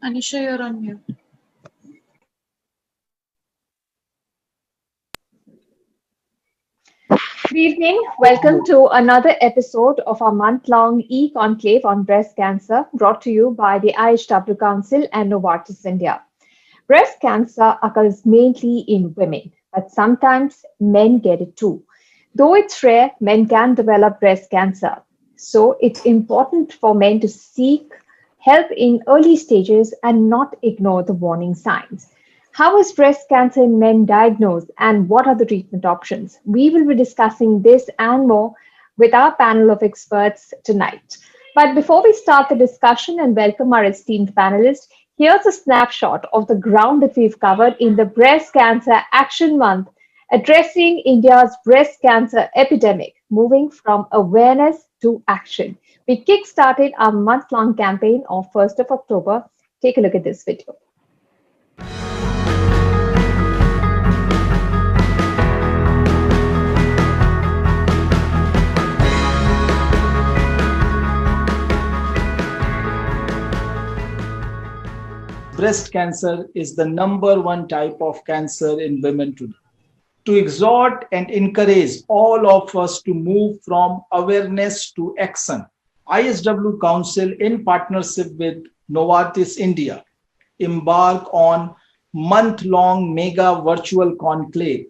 Anisha, you're on mute. Good evening. Welcome to another episode of our month-long e-conclave on breast cancer, brought to you by the IHW Council and Novartis India. Breast cancer occurs mainly in women, but sometimes men get it too. Though it's rare, men can develop breast cancer. So it's important for men to seek help in early stages and not ignore the warning signs. How is breast cancer in men diagnosed and what are the treatment options? We will be discussing this and more with our panel of experts tonight. But before we start the discussion and welcome our esteemed panelists, here's a snapshot of the ground that we've covered in the Breast Cancer Action Month, addressing India's breast cancer epidemic, moving from awareness to action. We kick-started our month-long campaign on 1st of October. Take a look at this video. Breast cancer is the number one type of cancer in women today. To exhort and encourage all of us to move from awareness to action, ISW Council, in partnership with Novartis India, embark on month-long mega virtual conclave,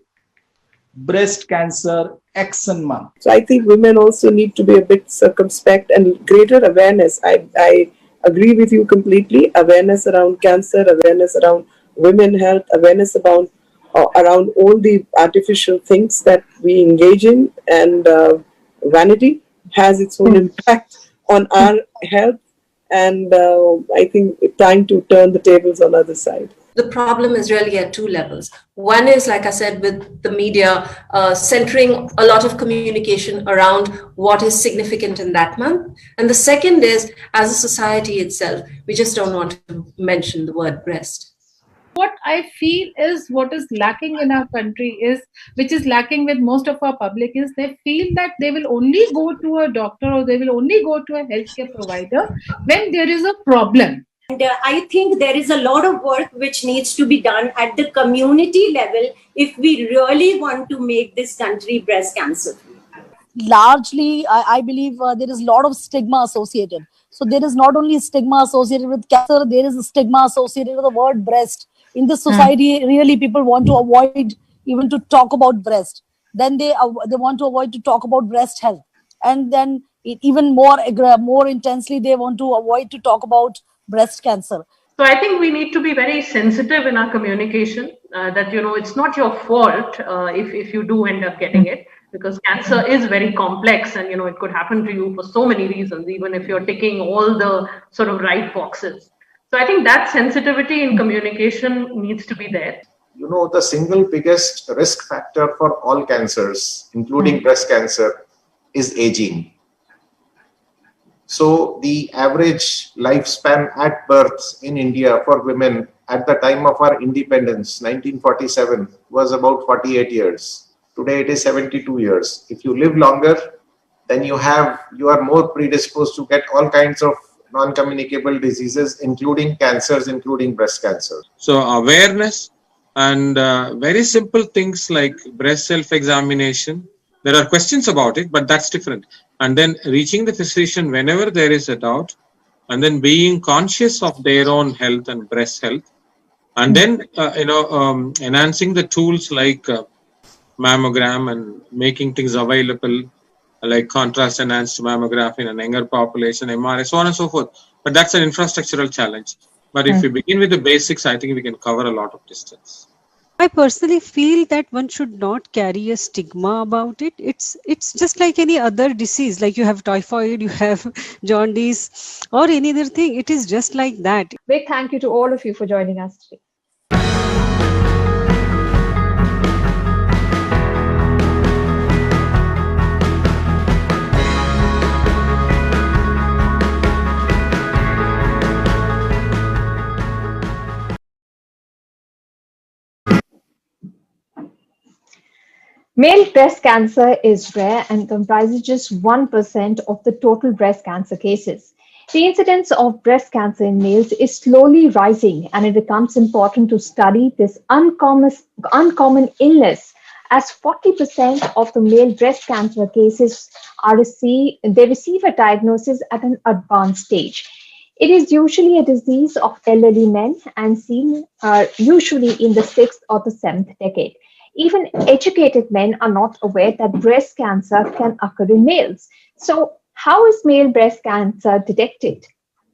Breast Cancer Action Month. So I think women also need to be a bit circumspect and greater awareness. I agree with you completely. Awareness around cancer, awareness around women health, awareness about around all the artificial things that we engage in, and vanity has its own impact on our health. And I think it's time to turn the tables on the other side. The problem is really at two levels. One is, like I said, with the media centering a lot of communication around what is significant in that month. And the second is, as a society itself, we just don't want to mention the word breast. What I feel is what is lacking in our country is, which is lacking with most of our public, is they feel that they will only go to a doctor or they will only go to a healthcare provider when there is a problem. And I think there is a lot of work which needs to be done at the community level if we really want to make this country breast cancer free. Largely, I believe there is a lot of stigma associated. So there is not only stigma associated with cancer, there is a stigma associated with the word breast. In this society, really people want to avoid even to talk about breast. Then they want to avoid to talk about breast health. And then even more intensely, they want to avoid to talk about breast cancer. So I think we need to be very sensitive in our communication that, it's not your fault if you do end up getting it, because cancer is very complex and, it could happen to you for so many reasons, even if you're ticking all the sort of right boxes. So I think that sensitivity in communication needs to be there. The single biggest risk factor for all cancers, including breast cancer, is aging. So the average lifespan at birth in India for women at the time of our independence, 1947, was about 48 years. Today it is 72 years. If you live longer, then you are more predisposed to get all kinds of non-communicable diseases, including cancers, including breast cancer. So awareness and very simple things like breast self-examination. There are questions about it, but that's different. And then reaching the physician whenever there is a doubt, and then being conscious of their own health and breast health, and then enhancing the tools like mammogram and making things available like contrast enhanced mammography in a younger population, MRI, so on and so forth. But that's an infrastructural challenge. But if we begin with the basics, I think we can cover a lot of distance. I personally feel that one should not carry a stigma about it. It's just like any other disease, like you have typhoid, you have jaundice, or any other thing. It is just like that. Big thank you to all of you for joining us today. Male breast cancer is rare and comprises just 1% of the total breast cancer cases. The incidence of breast cancer in males is slowly rising, and it becomes important to study this uncommon illness, as 40% of the male breast cancer cases they receive a diagnosis at an advanced stage. It is usually a disease of elderly men and seen usually in the sixth or the seventh decade. Even educated men are not aware that breast cancer can occur in males. So, how is male breast cancer detected?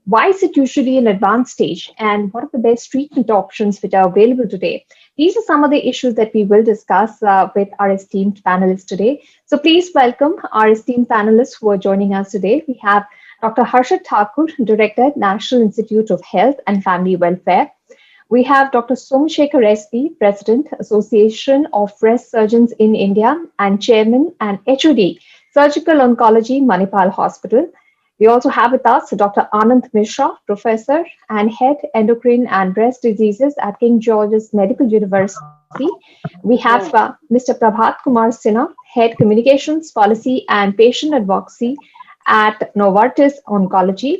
Why is it usually in advanced stage? And what are the best treatment options which are available today? These are some of the issues that we will discuss with our esteemed panelists today. So please welcome our esteemed panelists who are joining us today. We have Dr. Harshit Thakur, Director, National Institute of Health and Family Welfare. We have Dr. Somshekhar SP, President, Association of Breast Surgeons in India and Chairman and HOD, Surgical Oncology, Manipal Hospital. We also have with us Dr. Anand Mishra, Professor and Head Endocrine and Breast Diseases at King George's Medical University. We have Mr. Prabhat Kumar Sinha, Head Communications, Policy and Patient Advocacy at Novartis Oncology.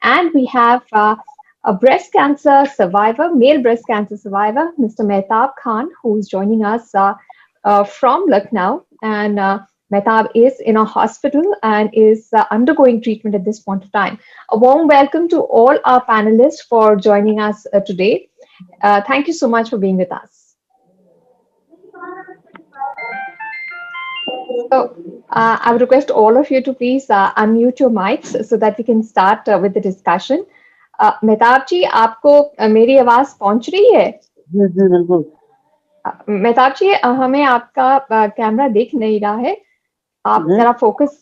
And we have a breast cancer survivor, male breast cancer survivor, Mr. Mehtab Khan, who is joining us from Lucknow. And Mehtab is in a hospital and is undergoing treatment at this point of time. A warm welcome to all our panelists for joining us today. Thank you so much for being with us. So, I would request all of you to please unmute your mics so that we can start with the discussion. Mehtab जी, आपको मेरी आवाज पहुंच रही है? जी जी बिल्कुल। मेहताब जी, हमें आपका camera दिख नहीं रहा है, आप जरा फोकस।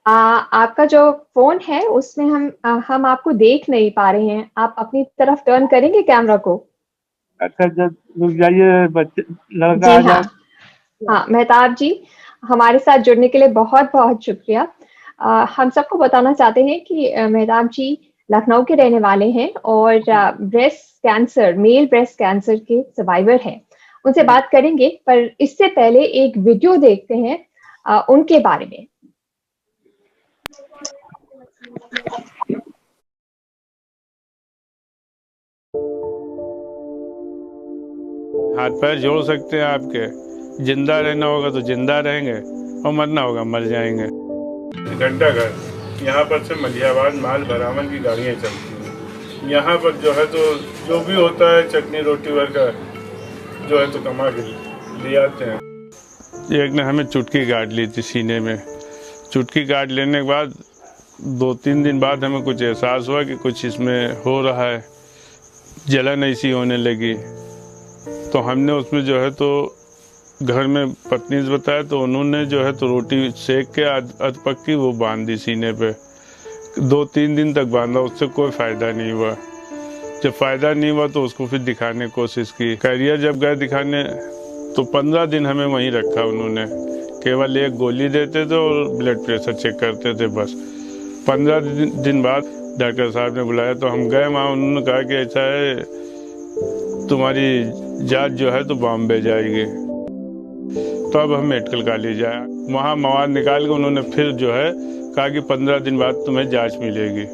आपका जो फोन है उसमें हम आपको देख नहीं पा रहे हैं, आप अपनी तरफ टर्न करेंगे कैमरा को? अच्छा जब रुक जाइए, बच्चे लड़का जी हाँ, हाँ मेहताब जी, हमारे साथ जुड़ने के लिए बहुत बहुत शुक्रिया। हम सबको बताना चाहते हैं कि मेहताब जी लखनऊ के रहने वाले हैं और breast cancer, male breast cancer के सर्वाइवर हैं। उनसे बात करेंगे, पर इससे पहले एक वीडियो देखते हैं उनके बारे में। हाथ पैर जोड़ सकते हैं आपके, जिंदा रहना होगा तो जिंदा रहेंगे और मरना होगा मर जाएंगे। घंटा घर यहाँ पर से मलिहाबाद माल बरामद की गाड़ियाँ चलती हैं। यहाँ पर जो है तो जो भी होता है चटनी रोटी वर्कर जो है तो कमा के ले आते हैं। एक ने हमें चुटकी काट ली थी सीने में। चुटकी काट लेने के बाद 2-3 दिन बाद हमें कुछ एहसास हुआ कि कुछ इसमें हो रहा है, जलन ऐसी होने लगी। तो हमने उसमें जो है तो घर में पत्नी से बताया, तो उन्होंने जो है तो रोटी सेक के अध पक्की वो बांध दी सीने पे। 2-3 दिन तक बांधा, उससे कोई फ़ायदा नहीं हुआ। जब फ़ायदा नहीं हुआ तो उसको फिर दिखाने की कोशिश की। कैरियर जब गए दिखाने तो 15 दिन हमें वहीं रखा उन्होंने। केवल एक गोली देते थे और ब्लड प्रेशर चेक करते थे बस। 15 दिन बाद डॉक्टर साहब ने बुलाया तो हम गए वहाँ। उन्होंने कहा कि ऐसा है, तुम्हारी जांच जो है तो बॉम्बे जाएगी। तो अब हम मेडिकल कॉलेज आए, वहाँ मवाद निकाल के उन्होंने फिर जो है कहा कि 15 दिन बाद तुम्हें जांच मिलेगी।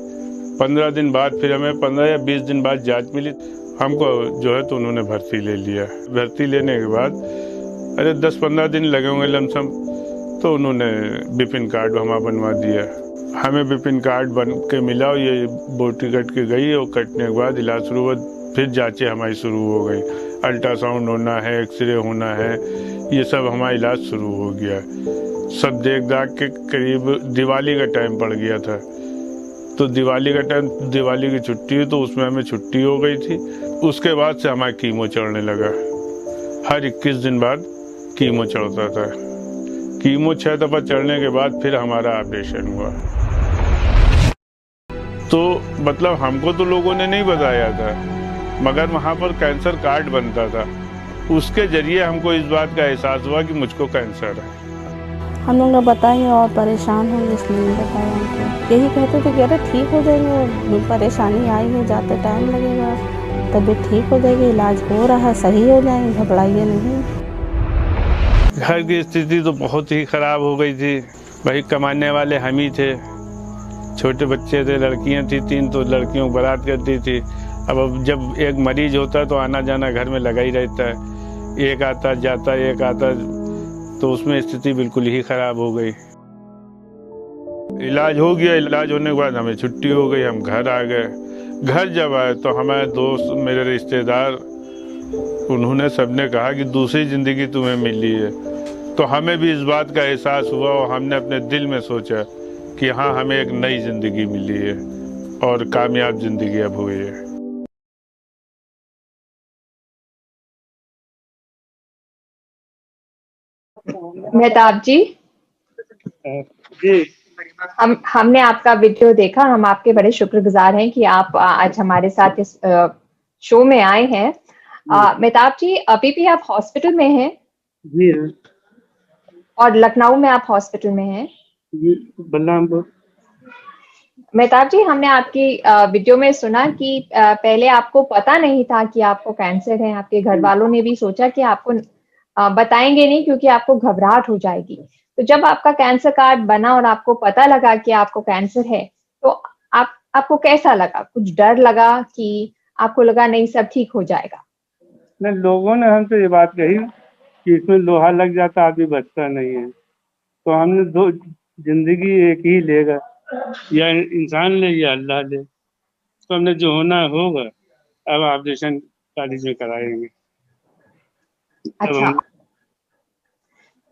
15 दिन बाद फिर हमें 15 या 20 दिन बाद जांच मिली। हमको जो है तो उन्होंने भर्ती ले लिया। भर्ती लेने के बाद अरे 10-15 दिन लगे होंगे लमसम, तो उन्होंने बिपिन कार्ड हमारा बनवा दिया। हमें बिपिन कार्ड बन के मिला और ये बोटी कट के गई और कटने के बाद इलाज शुरू हुआ। फिर जांचें हमारी शुरू हो गई, अल्ट्रासाउंड होना है, एक्सरे होना है, ये सब हमारा इलाज शुरू हो गया। सब देख दाख के करीब दिवाली का टाइम पड़ गया था। तो दिवाली का टाइम, दिवाली की छुट्टी हुई तो उसमें हमें छुट्टी हो गई थी। उसके बाद से हमारा कीमो चढ़ने लगा। हर 21 दिन बाद कीमो चढ़ता था। कीमो 6 दफ़ा चढ़ने के बाद फिर हमारा ऑपरेशन हुआ। तो मतलब हमको तो लोगों ने नहीं बताया था, मगर वहाँ पर कैंसर कार्ड बनता था, उसके जरिए हमको इस बात का एहसास हुआ कि मुझको कैंसर है। हम लोग ने बताए और परेशान होंगे इसलिए नहीं बताया हमको। यही कहते थे कि अरे ठीक हो जाएंगे, परेशानी आई है, जाते टाइम लगेगा, तबीयत ठीक हो जाएगी, इलाज हो रहा है, सही हो जाएंगे, घबराइए नहीं। घर की स्थिति तो बहुत ही ख़राब हो गई थी। भाई कमाने वाले हम ही थे, छोटे बच्चे थे, लड़कियां थी 3, तो लड़कियों को बारात करती थी। अब जब एक मरीज होता है तो आना जाना घर में लगा ही रहता है, एक आता जाता एक आता, तो उसमें स्थिति बिल्कुल ही खराब हो गई। इलाज हो गया, इलाज होने के बाद हमें छुट्टी हो गई, हम घर आ गए। घर जब आए तो हमारे दोस्त, मेरे रिश्तेदार, उन्होंने सबने कहा कि दूसरी ज़िंदगी तुम्हें मिली है। तो हमें भी इस बात का एहसास हुआ और हमने अपने दिल में सोचा कि हाँ, हमें एक नई ज़िंदगी मिली है और कामयाब ज़िंदगी अब हुई है। मेहताब जी, हमने आपका वीडियो देखा, हम आपके बड़े शुक्रगुजार हैं कि आप आज हमारे साथ इस शो में आए हैं। मेहताब जी, अभी भी आप हॉस्पिटल में हैं? जी हाँ। और लखनऊ में आप हॉस्पिटल में हैं? जी, बलरामपुर। मेहताब जी, हमने आपकी वीडियो में सुना कि पहले आपको पता नहीं था कि आपको कैंसर है। आपके घर वालों ने भी सोचा कि आपको बताएंगे नहीं क्योंकि आपको घबराहट हो जाएगी। तो जब आपका कैंसर कार्ड बना और आपको पता लगा कि आपको कैंसर है, तो आपको कैसा लगा? कुछ डर लगा कि आपको लगा नहीं सब ठीक हो जाएगा? नहीं, लोगों ने हमसे ये बात कही कि इसमें लोहा लग जाता आदमी बचता नहीं है, तो हमने दो जिंदगी एक ही लेगा, या इंसान ले या अल्लाह ले, तो हमने जो होना होगा, अब ऑपरेशन कॉलेज में कराएंगे। अच्छा,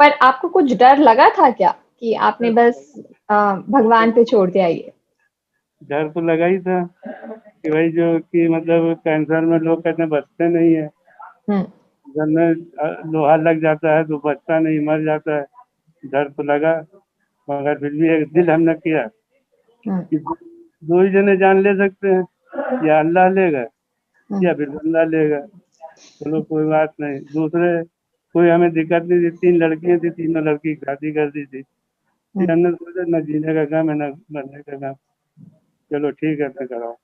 पर आपको कुछ डर लगा था क्या कि आपने बस भगवान पे छोड़ दिया ये? डर तो लगा ही था कि भाई जो कि मतलब कैंसर में लोग कहते हैं बचते नहीं है, घर में लोहा लग जाता है तो बचता नहीं, मर जाता है। डर तो लगा, मगर फिर भी एक दिल हमने किया कि दो ही जने जान ले सकते हैं, या अल्लाह लेगा या फिर बंदा लेगा। चलो कोई बात नहीं, दूसरे कोई हमें दिक्कत नहीं थी। 3 लड़कियां थी, तीनों लड़की की शादी कर दी थी। हमने सोचा न जीने का गम है न मरने का गम, चलो ठीक है तो कराओ।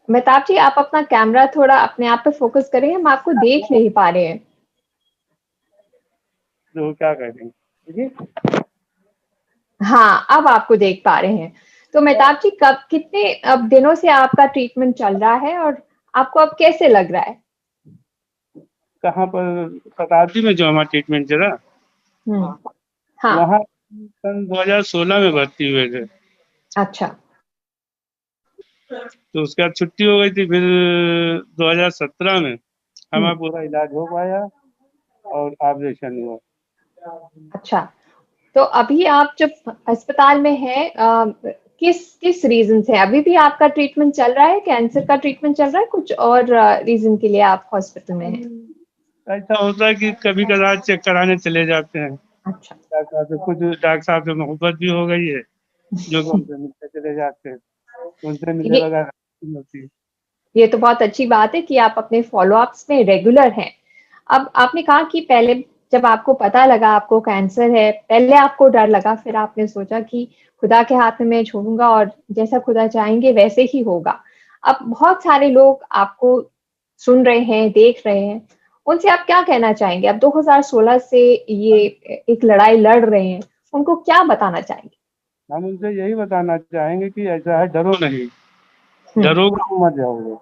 मेहताब जी, आप अपना कैमरा थोड़ा अपने आप पे फोकस करें, हम आपको देख नहीं पा रहे हैं। तो क्या करेंगे? हाँ, अब आपको देख पा रहे हैं। तो मेहताब जी, कब कितने अब दिनों से आपका ट्रीटमेंट चल रहा है और आपको अब कैसे लग रहा है? कहाँ पर? शताब्दी में जो हमारा ट्रीटमेंट चला, हाँ। वहाँ सन 2016 में भर्ती हुए थे। अच्छा। तो उसके बाद छुट्टी हो गई थी, फिर 2017 में हमारा पूरा इलाज हो पाया और ऑपरेशन हुआ। अच्छा, तो अभी आप जब अस्पताल में हैं, किस रीजन से? अभी भी आपका ट्रीटमेंट चल रहा है? कैंसर का ट्रीटमेंट चल रहा है? कुछ और रीजन के लिए आप हॉस्पिटल में हैं? ऐसा होता है कि कभी कभार चेक कराने चले जाते हैं। अच्छा। डॉक्टर साहब से, कुछ डॉक्टर साहब से मोहब्बत भी हो गई है, जो कि उनसे मिलते चले जाते हैं, उनसे मिले बगैर नहीं होती। ये तो बहुत अच्छी बात है कि आप अपने फॉलोअप्स में रेगुलर हैं। अब आपने कहा कि पहले जब आपको पता लगा आपको कैंसर है, पहले आपको डर लगा, फिर आपने सोचा कि खुदा के हाथ में मैं छोड़ूंगा और जैसा खुदा चाहेंगे वैसे ही होगा। अब बहुत सारे लोग आपको सुन रहे हैं, देख रहे हैं, उनसे आप क्या कहना चाहेंगे? अब 2016 से ये एक लड़ाई लड़ रहे हैं, उनको क्या बताना चाहेंगे? हम उनसे यही बताना चाहेंगे कि ऐसा है, डरो नहीं, डरोगे तो मर जाओगे,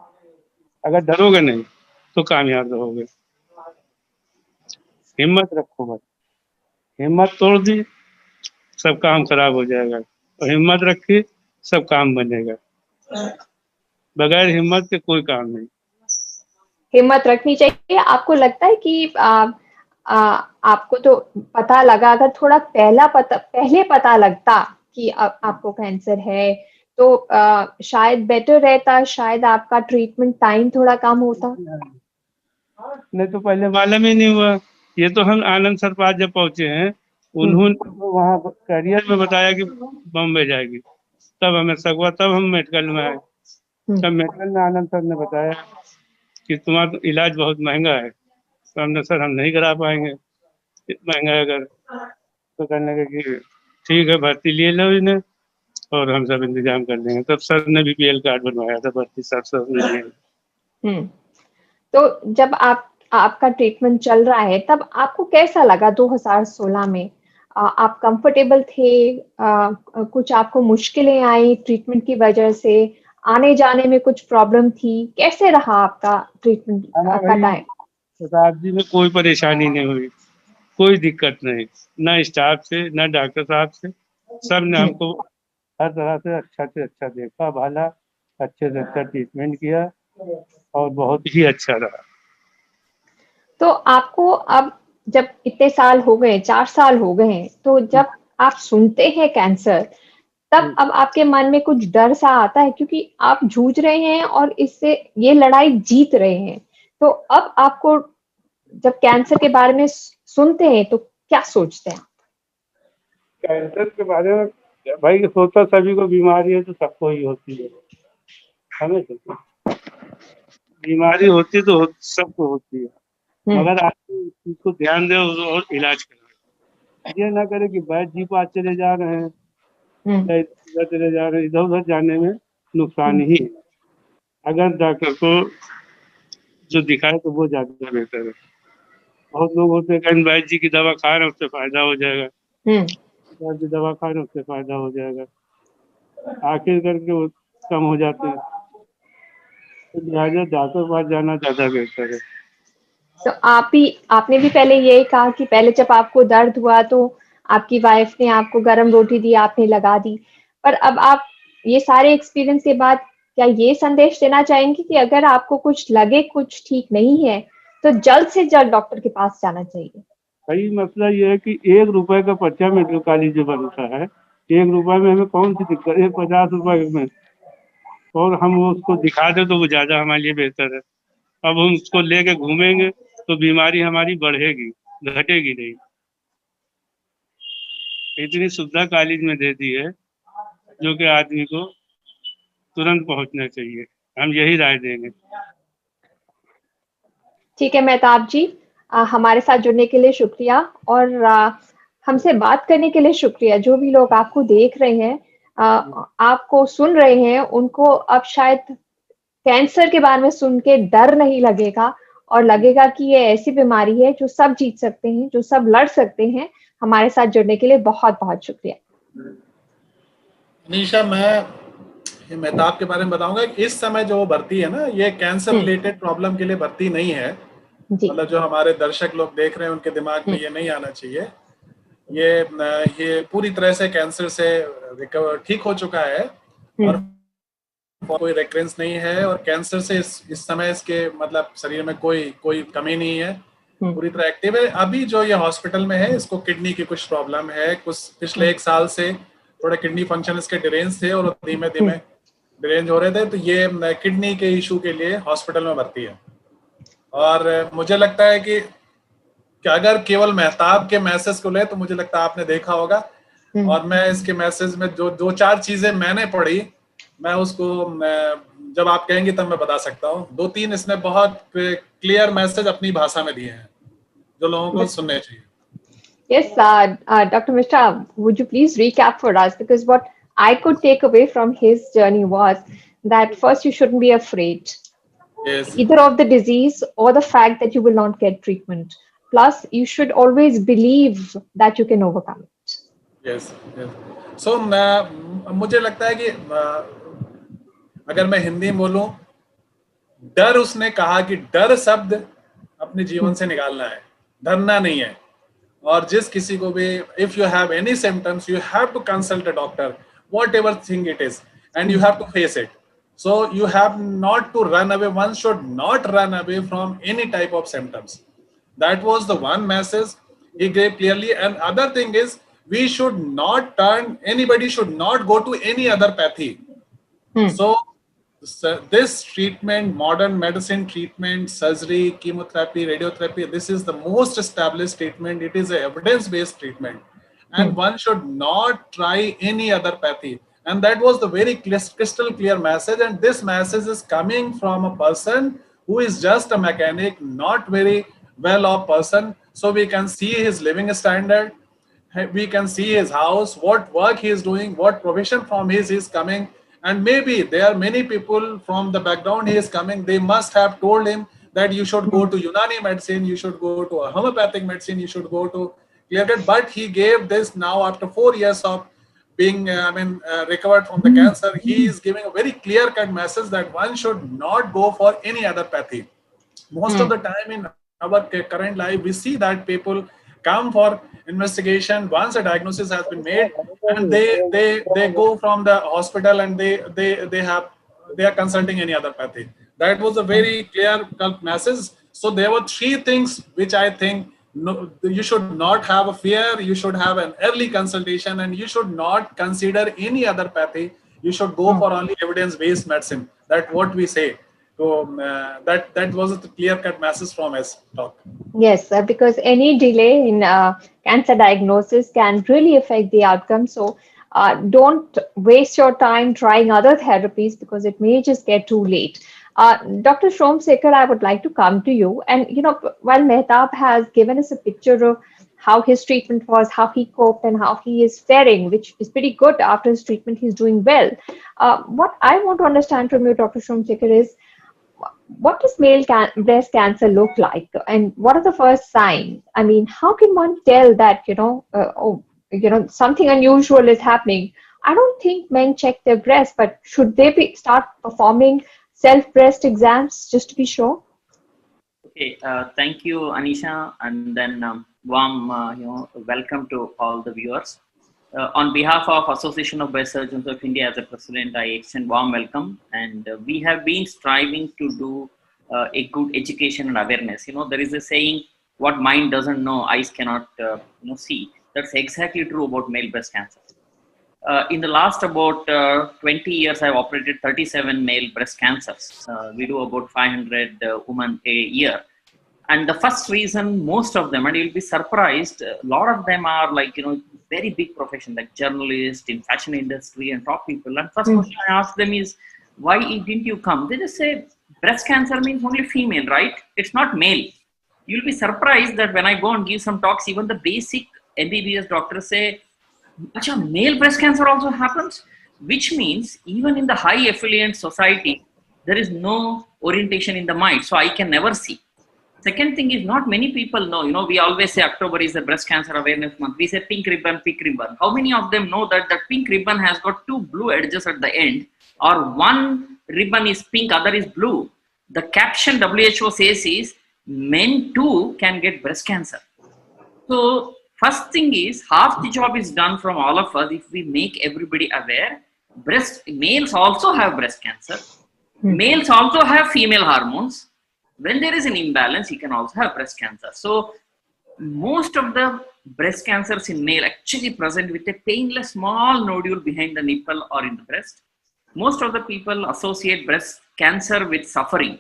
अगर डरोगे नहीं तो कामयाब रहोगे। हिम्मत रखो, बस हिम्मत तोड़ दी सब काम खराब हो जाएगा, और हिम्मत रखी सब काम बनेगा। बगैर हिम्मत के कोई काम नहीं। हिम्मत रखनी चाहिए। आपको लगता है कि आपको तो पता लगा, अगर थोड़ा पहले पता लगता कि आपको कैंसर है तो शायद बेटर रहता, शायद आपका ट्रीटमेंट टाइम थोड़ा कम होता? नहीं तो पहले मालूम ही नहीं हुआ। ये तो हम आनंद सरपाल जब पहुंचे हैं, उन्होंने तो वहाँ कैरियर में बताया कि बॉम्बे जाएगी, तब हमें शक हुआ, तब हम मेडिकल में आए। तब मेडिकल में आनंद सर ने बताया कि तुम्हारा तो इलाज बहुत महंगा है। तो हमने सर हम नहीं करा पाएंगे, महंगा है अगर। तो कहने लगे कि ठीक है भर्ती लिए लो इन्हें और हम सब इंतजाम कर देंगे। तब सर ने BPL कार्ड बनवाया था, भर्ती सब ने लिए। तो जब आपका ट्रीटमेंट चल रहा है, तब आपको कैसा लगा 2016 में? आप कंफर्टेबल थे, कुछ आपको मुश्किलें आई ट्रीटमेंट की वजह से, आने जाने में कुछ प्रॉब्लम थी, कैसे रहा आपका ट्रीटमेंट हाँ का भाई, टाइम? शताब्दी में कोई परेशानी नहीं हुई, कोई दिक्कत नहीं, ना स्टाफ से ना डॉक्टर साहब से। सब ने हमको हर तरह से अच्छा देखा, भाला, अच्छे से अच्छा ट्रीटमेंट किया और बहुत ही अच्छा रहा। तो आपको अब जब इतने साल हो गए, 4 साल हो गए हैं, तो जब आप सुनते हैं कैंसर, तब अब आपके मन में कुछ डर सा आता है, क्योंकि आप जूझ रहे हैं और इससे ये लड़ाई जीत रहे हैं। तो अब आपको जब कैंसर के बारे में सुनते हैं तो क्या सोचते हैं? कैंसर के बारे में भाई सोचा, सभी को बीमारी है तो सबको ही होती है, हमें बीमारी होती तो सबको होती है, मगर आप इसको ध्यान दे और इलाज कराए। ये ना करे कि बैठ जी पास चले जा रहे हैं या इधर चले जा रहे हैं, इधर उधर जाने में नुकसान ही है। अगर डॉक्टर को जो दिखाए तो वो ज्यादा बेहतर है। बहुत लोग होते हैं कहीं बैठ जी की दवा खा रहे हैं उससे फायदा हो जाएगा, बैठ जी दवा खा रहे हैं उससे फायदा हो जाएगा, आखिर करके वो कम हो जाते हैं। तो लिहाजा डॉक्टर के पास जाना ज्यादा बेहतर है। तो आपने भी पहले यही कहा कि पहले जब आपको दर्द हुआ तो आपकी वाइफ ने आपको गरम रोटी दी, आपने लगा दी, पर अब आप ये सारे एक्सपीरियंस के बाद क्या ये संदेश देना चाहेंगे कि अगर आपको कुछ लगे कुछ ठीक नहीं है तो जल्द से जल्द डॉक्टर के पास जाना चाहिए? भाई मसला ये है कि 1 रुपए का पर्चा मेडिकल कॉलेज जो बनता है, 1 रुपए में हमें कौन सी दिक्कत है? 50 रुपए में, और हम उसको दिखा दे तो वो ज्यादा हमारे लिए बेहतर है। अब हम उसको लेके घूमेंगे तो बीमारी हमारी बढ़ेगी, घटेगी नहीं। इतनी सुविधा कॉलेज में दे दी है जो कि आदमी को तुरंत पहुंचना चाहिए, हम यही राय देंगे। ठीक है मेहताब जी, हमारे साथ जुड़ने के लिए शुक्रिया, और हमसे बात करने के लिए शुक्रिया। जो भी लोग आपको देख रहे हैं, आपको सुन रहे हैं, उनको अब शायद कैंसर के बारे में सुन के डर नहीं लगेगा और लगेगा कि ये ऐसी बीमारी है जो सब जीत सकते हैं, जो सब लड़ सकते हैं। हमारे साथ जुड़ने के लिए बहुत बहुत शुक्रिया। निशा, मैं मेहताब के बारे में बताऊंगा कि इस समय जो भर्ती है ना, ये कैंसर रिलेटेड प्रॉब्लम के लिए भर्ती नहीं है। मतलब जो हमारे दर्शक लोग देख रहे हैं उनके दिमाग में ये नहीं आना चाहिए। ये पूरी तरह से कैंसर से रिकवर ठीक हो चुका है और कोई रेकरेंस नहीं है, और कैंसर से इस समय इसके मतलब शरीर में कोई कमी नहीं है, पूरी तरह एक्टिव है। अभी जो ये हॉस्पिटल में है, इसको किडनी की कुछ प्रॉब्लम है, कुछ पिछले 1 साल से थोड़े किडनी फंक्शन इसके डिरेंज थे और धीमे धीमे डिरेंज हो रहे थे, तो ये किडनी के इशू के लिए हॉस्पिटल में भर्ती है। और मुझे लगता है कि अगर केवल मेहताब के मैसेज को ले तो मुझे लगता है आपने देखा होगा, और मैं इसके मैसेज में जो 2-4 चीजें मैंने पढ़ी, मैं उसको जब आप कहेंगे तब मैं बता सकता हूँ। 2-3 इसने बहुत क्लियर मैसेज अपनी भाषा में दिए हैं जो लोगों को सुनने चाहिए। Yes, Dr. Mishra, would you please recap for us? Because what I could take away from his journey was that first, you shouldn't be afraid either of the disease or the fact that you will not get treatment. Plus, you should always believe that you can overcome it. Yes, yes. So, मुझे लगता है कि अगर मैं हिंदी में बोलूं, डर, उसने कहा कि डर शब्द अपने जीवन से निकालना है, डरना नहीं है। और जिस किसी को भी, if you have any symptoms, you have to consult a doctor, whatever thing it is, and you have to face it. So you have not to run away. One should not run away from any type of symptoms. That was the one message he gave clearly. And other thing is, we should not anybody should not go to any other pathy. So this treatment, modern medicine treatment, surgery, chemotherapy, radiotherapy, this is the most established treatment. It is an evidence-based treatment. And one should not try any other pathy. And that was the very crystal clear message. And this message is coming from a person who is just a mechanic, not very well-off person. So we can see his living standard. We can see his house, what work he is doing, what profession from his is coming. And maybe there are many people from the background he is coming. They must have told him that you should go to Unani medicine, you should go to a homeopathic medicine, you should go to clear cut. But he gave this now after 4 years of being, recovered from the cancer. He is giving a very clear cut message that one should not go for any other pathy. Most of the time in our current life, we see that people come for investigation once a diagnosis has been made, and they go from the hospital and they are consulting any other pathy. That was a very clear cut message. So there were 3 things which I think, no, you should not have a fear. You should have an early consultation, and you should not consider any other pathy. You should go for only evidence-based medicine. That's what we say. So that was a clear-cut message from his talk. Yes, because any delay in cancer diagnosis can really affect the outcome. So don't waste your time trying other therapies because it may just get too late. Dr. Somsekhar, I would like to come to you. And, while Mehtab has given us a picture of how his treatment was, how he coped, and how he is faring, which is pretty good after his treatment, he's doing well. What I want to understand from you, Dr. Somsekhar, is what does male breast cancer look like, and what are the first signs? I mean, how can one tell that something unusual is happening? I don't think men check their breasts, but should they start performing self-breast exams just to be sure? Okay, thank you, Anisha, and then warm welcome to all the viewers. On behalf of Association of Breast Surgeons of India, as a president, I extend warm welcome, and we have been striving to do a good education and awareness. There is a saying, what mind doesn't know, eyes cannot see. That's exactly true about male breast cancer. In the last about 20 years, I've operated 37 male breast cancers. We do about 500 women a year. And the first reason, most of them, and you'll be surprised, a lot of them are very big profession, like journalists in fashion industry and top people. And first question I ask them is, why didn't you come? They just say, breast cancer means only female, right? It's not male. You'll be surprised that when I go and give some talks, even the basic MBBS doctors say, Acha, male breast cancer also happens, which means even in the high affluent society, there is no orientation in the mind. So I can never see. Second thing is, not many people know, we always say October is the breast cancer awareness month. We say pink ribbon, pink ribbon. How many of them know that that pink ribbon has got 2 blue edges at the end, or one ribbon is pink, other is blue? The caption WHO says is, men too can get breast cancer. So first thing is, half the job is done from all of us if we make everybody aware. Males also have breast cancer. Males also have female hormones. When there is an imbalance, you can also have breast cancer. So most of the breast cancers in male actually present with a painless small nodule behind the nipple or in the breast. Most of the people associate breast cancer with suffering.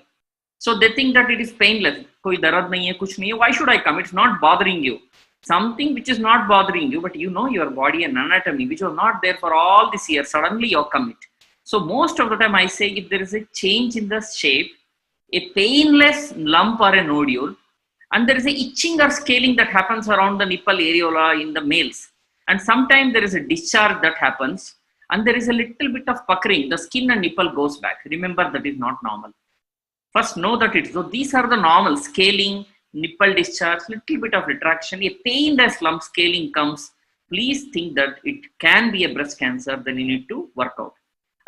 So they think that it is painless. Koi darad nahi hai, kuch nahi hai. Why should I come? It's not bothering you. Something which is not bothering you, but you know your body and anatomy, which was not there for all this year, suddenly you come it. So most of the time I say, if there is a change in the shape, a painless lump or a nodule, and there is a itching or scaling that happens around the nipple areola in the males, and sometimes there is a discharge that happens, and there is a little bit of puckering, the skin and nipple goes back. Remember, that is not normal. First know that it is. So these are the normal: scaling, nipple discharge, little bit of retraction, a painless lump scaling comes. Please think that it can be a breast cancer, then you need to work out.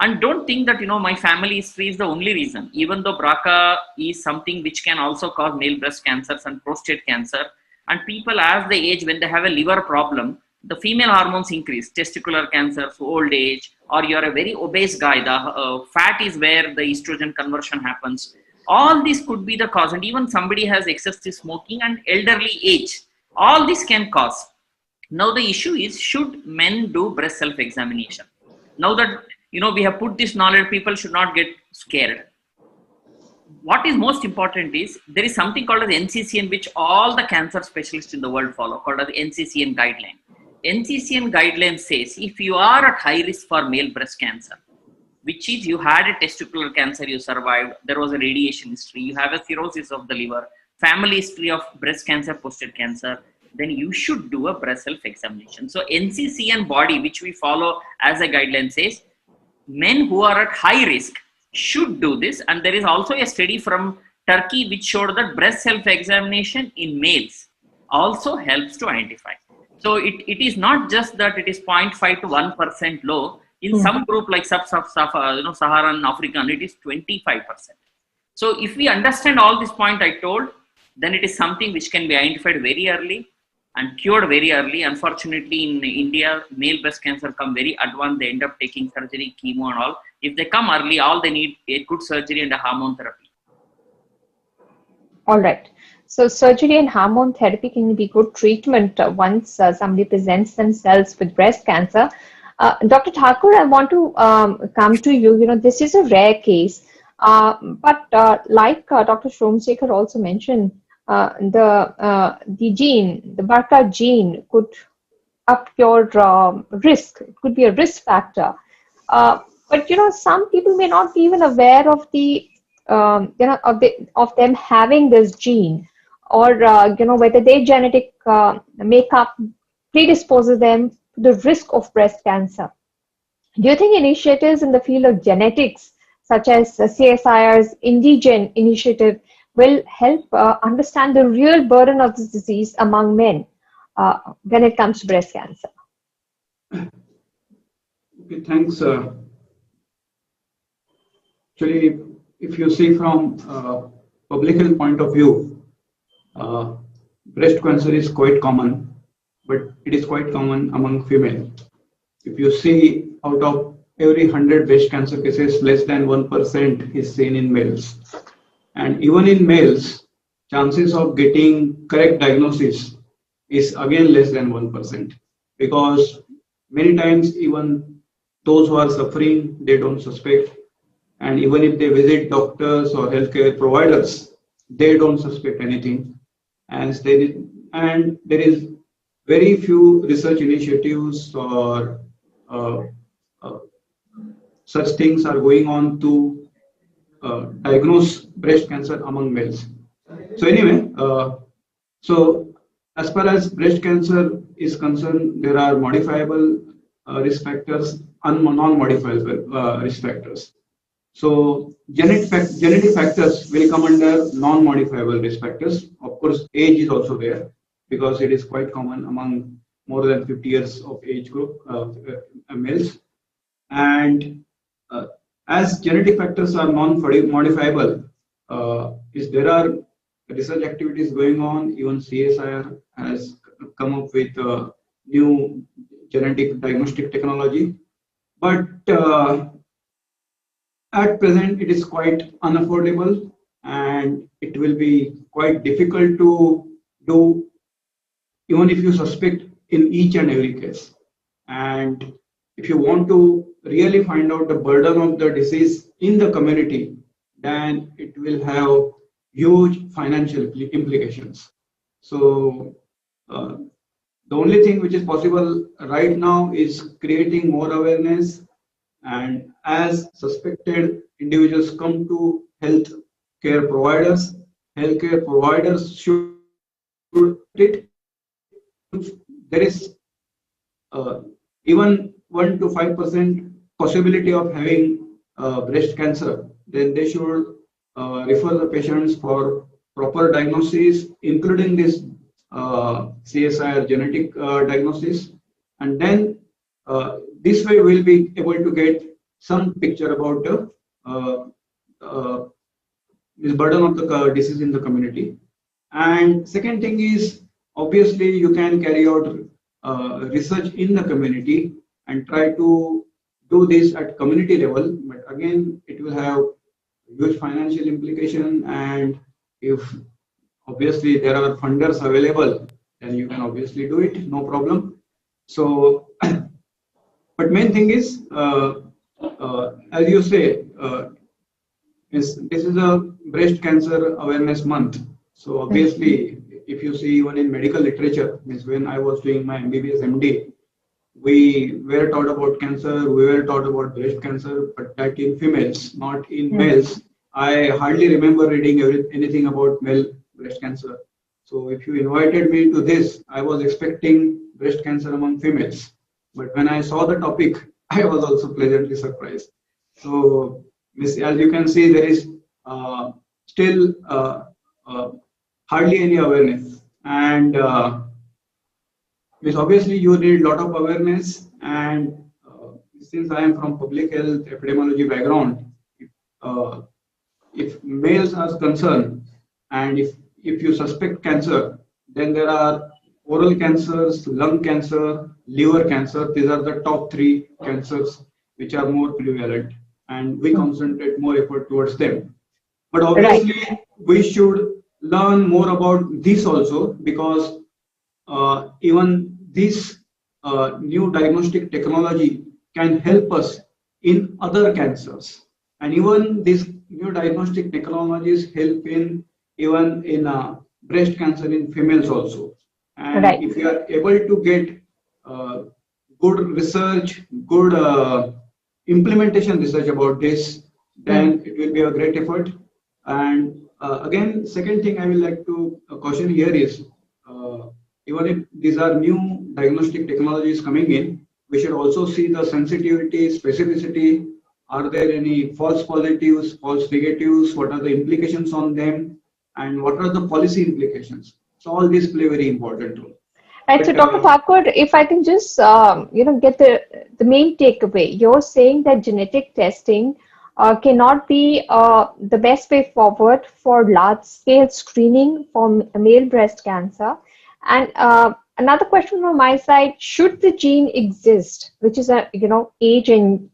And don't think that, my family history is the only reason. Even though BRCA is something which can also cause male breast cancers and prostate cancer, and people as they age, when they have a liver problem, the female hormones increase, testicular cancers, old age, or you're a very obese guy, the fat is where the estrogen conversion happens. All this could be the cause, and even somebody has excessive smoking and elderly age. All this can cause. Now the issue is, should men do breast self-examination? Now that we have put this knowledge, people should not get scared. What is most important is, there is something called as NCCN, which all the cancer specialists in the world follow, called as NCCN guideline. NCCN guideline says, if you are at high risk for male breast cancer, which is you had a testicular cancer, you survived, there was a radiation history, you have a cirrhosis of the liver, family history of breast cancer, prostate cancer, then you should do a breast self-examination. So NCCN body, which we follow as a guideline, says men who are at high risk should do this. And there is also a study from Turkey which showed that breast self-examination in males also helps to identify. So it is not just that it is 0.5 to 1% low. In some group like Saharan African, it is 25%. So if we understand all this point I told, then it is something which can be identified very early and cured very early. Unfortunately, in India, male breast cancer come very advanced. They end up taking surgery, chemo and all. If they come early, all they need a good surgery and a hormone therapy. All right. So surgery and hormone therapy can be good treatment once somebody presents themselves with breast cancer. Dr. Thakur, I want to come to you. You know, this is a rare case, but like Dr. Shomsekhar also mentioned, the gene, the BRCA gene, could up your risk. It could be a risk factor. But you know, some people may not be even aware of the of them having this gene, or you know, whether their genetic makeup predisposes them to the risk of breast cancer. Do you think initiatives in the field of genetics, such as CSIR's Indigen initiative, will help understand the real burden of this disease among men when it comes to breast cancer? Okay, thanks. Actually, if you see from public health point of view, breast cancer is quite common, but it is quite common among female. If you see, out of every 100 breast cancer cases, less than 1% is seen in males. And even in males, chances of getting correct diagnosis is again less than 1%, because many times even those who are suffering, they don't suspect. And even if they visit doctors or healthcare providers, they don't suspect anything. And there is very few research initiatives or such things are going on to diagnose breast cancer among males. So anyway, so as far as breast cancer is concerned, there are modifiable risk factors and non-modifiable risk factors. So genetic factors will come under non-modifiable risk factors. Of course, age is also there, because it is quite common among more than 50 years of age group males. And as genetic factors are non-modifiable, there are research activities going on. Even CSIR has come up with new genetic diagnostic technology. But at present, it is quite unaffordable, and it will be quite difficult to do, even if you suspect in each and every case. And if you want to really find out the burden of the disease in the community, then it will have huge financial implications. So the only thing which is possible right now is creating more awareness. And as suspected individuals come to healthcare providers should it. There is even 1 to 5% possibility of having breast cancer, then they should refer the patients for proper diagnosis, including this CSIR genetic diagnosis, and then this way we'll be able to get some picture about the this burden of the disease in the community. And second thing is, obviously you can carry out research in the community and try to do this at community level, but again it will have huge financial implication, and if obviously there are funders available, then you can obviously do it, no problem. So but main thing is, as you say, this is a breast cancer awareness month. So obviously, if you see even in medical literature, means when I was doing my MBBS MD, we were taught about cancer, we were taught about breast cancer, but that in females, not in males. I hardly remember reading anything about male breast cancer. So if you invited me to this, I was expecting breast cancer among females. But when I saw the topic, I was also pleasantly surprised. So as you can see, there is still hardly any awareness. And Means obviously you need a lot of awareness, and since I am from public health epidemiology background, uh, if males are concerned, and if you suspect cancer, then there are oral cancers, lung cancer, liver cancer. These are the top three cancers which are more prevalent, and we concentrate more effort towards them. But obviously, we should learn more about this also, because even this new diagnostic technology can help us in other cancers, and even these new diagnostic technologies help in even in breast cancer in females also. And if you are able to get uh, good research, good implementation research about this, then it will be a great effort. And again, second thing I will like to caution here is, even if these are new diagnostic technologies coming in, we should also see the sensitivity, specificity. Are there any false positives, false negatives? What are the implications on them? And what are the policy implications? So all these play a very important role. Right. So, Dr. Thakur, if I can just get the main takeaway, you're saying that genetic testing cannot be the best way forward for large-scale screening for male breast cancer. And another question from my side: should the gene exist, which is age and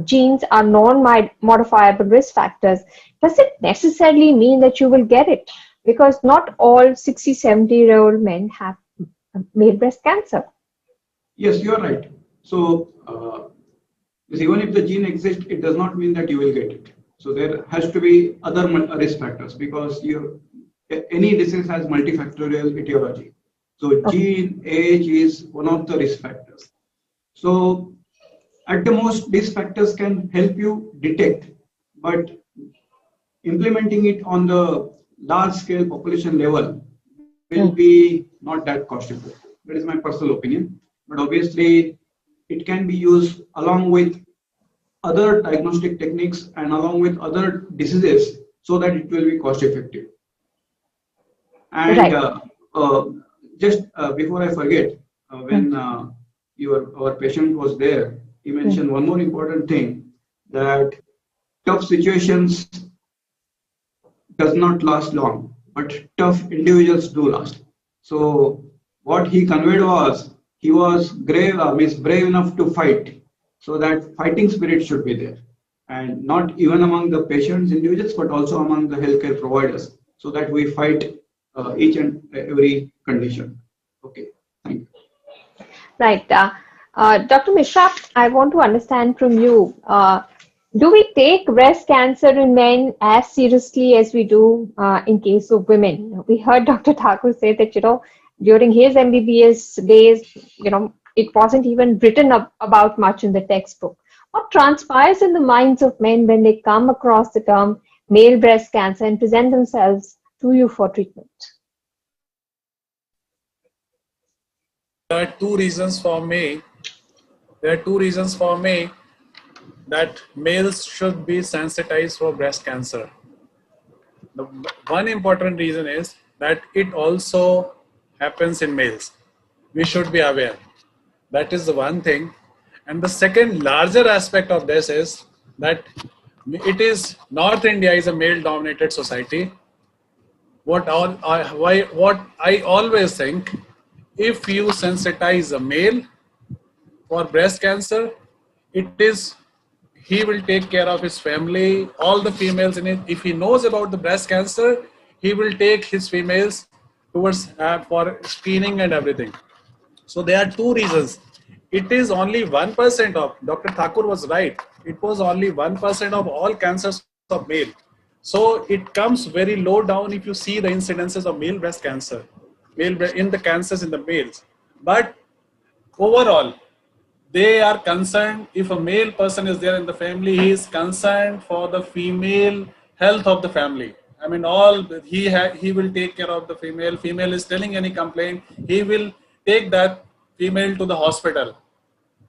genes are non-modifiable risk factors, does it necessarily mean that you will get it? Because not all 60, 70-year-old men have male breast cancer. Yes, you are right. So even if the gene exists, it does not mean that you will get it. So there has to be other risk factors, because any disease has multifactorial etiology. So gene, age is one of the risk factors. So at the most, these factors can help you detect, but implementing it on the large scale population level will be not that cost effective. That is my personal opinion. But obviously, it can be used along with other diagnostic techniques and along with other diseases, so that it will be cost effective. And just before I forget, when our patient was there, he mentioned one more important thing, that tough situations does not last long, but tough individuals do last. So what he conveyed was, he was brave enough to fight, so that fighting spirit should be there, and not even among the patients, individuals, but also among the healthcare providers, so that we fight each and every condition. Okay, thank you. Right. Dr. Mishra, I want to understand from you, do we take breast cancer in men as seriously as we do in case of women? We heard Dr. Thakur say that, during his MBBS days, it wasn't even written about much in the textbook. What transpires in the minds of men when they come across the term male breast cancer and present themselves to you for treatment? There are two reasons for me that males should be sensitized for breast cancer. The one important reason is that it also happens in males. We should be aware. That is the one thing. And the second larger aspect of this is that North India is a male-dominated society. What I always think, if you sensitize a male for breast cancer, he will take care of his family, all the females in it. If he knows about the breast cancer, he will take his females towards for screening and everything. So there are two reasons. It is only 1% of, Dr. Thakur was right, it was only 1% of all cancers of male. So it comes very low down if you see the incidences of male breast cancer, in the cancers in the males. But overall, they are concerned, if a male person is there in the family, he is concerned for the female health of the family. I mean, he will take care of the female. Female is telling any complaint, he will take that female to the hospital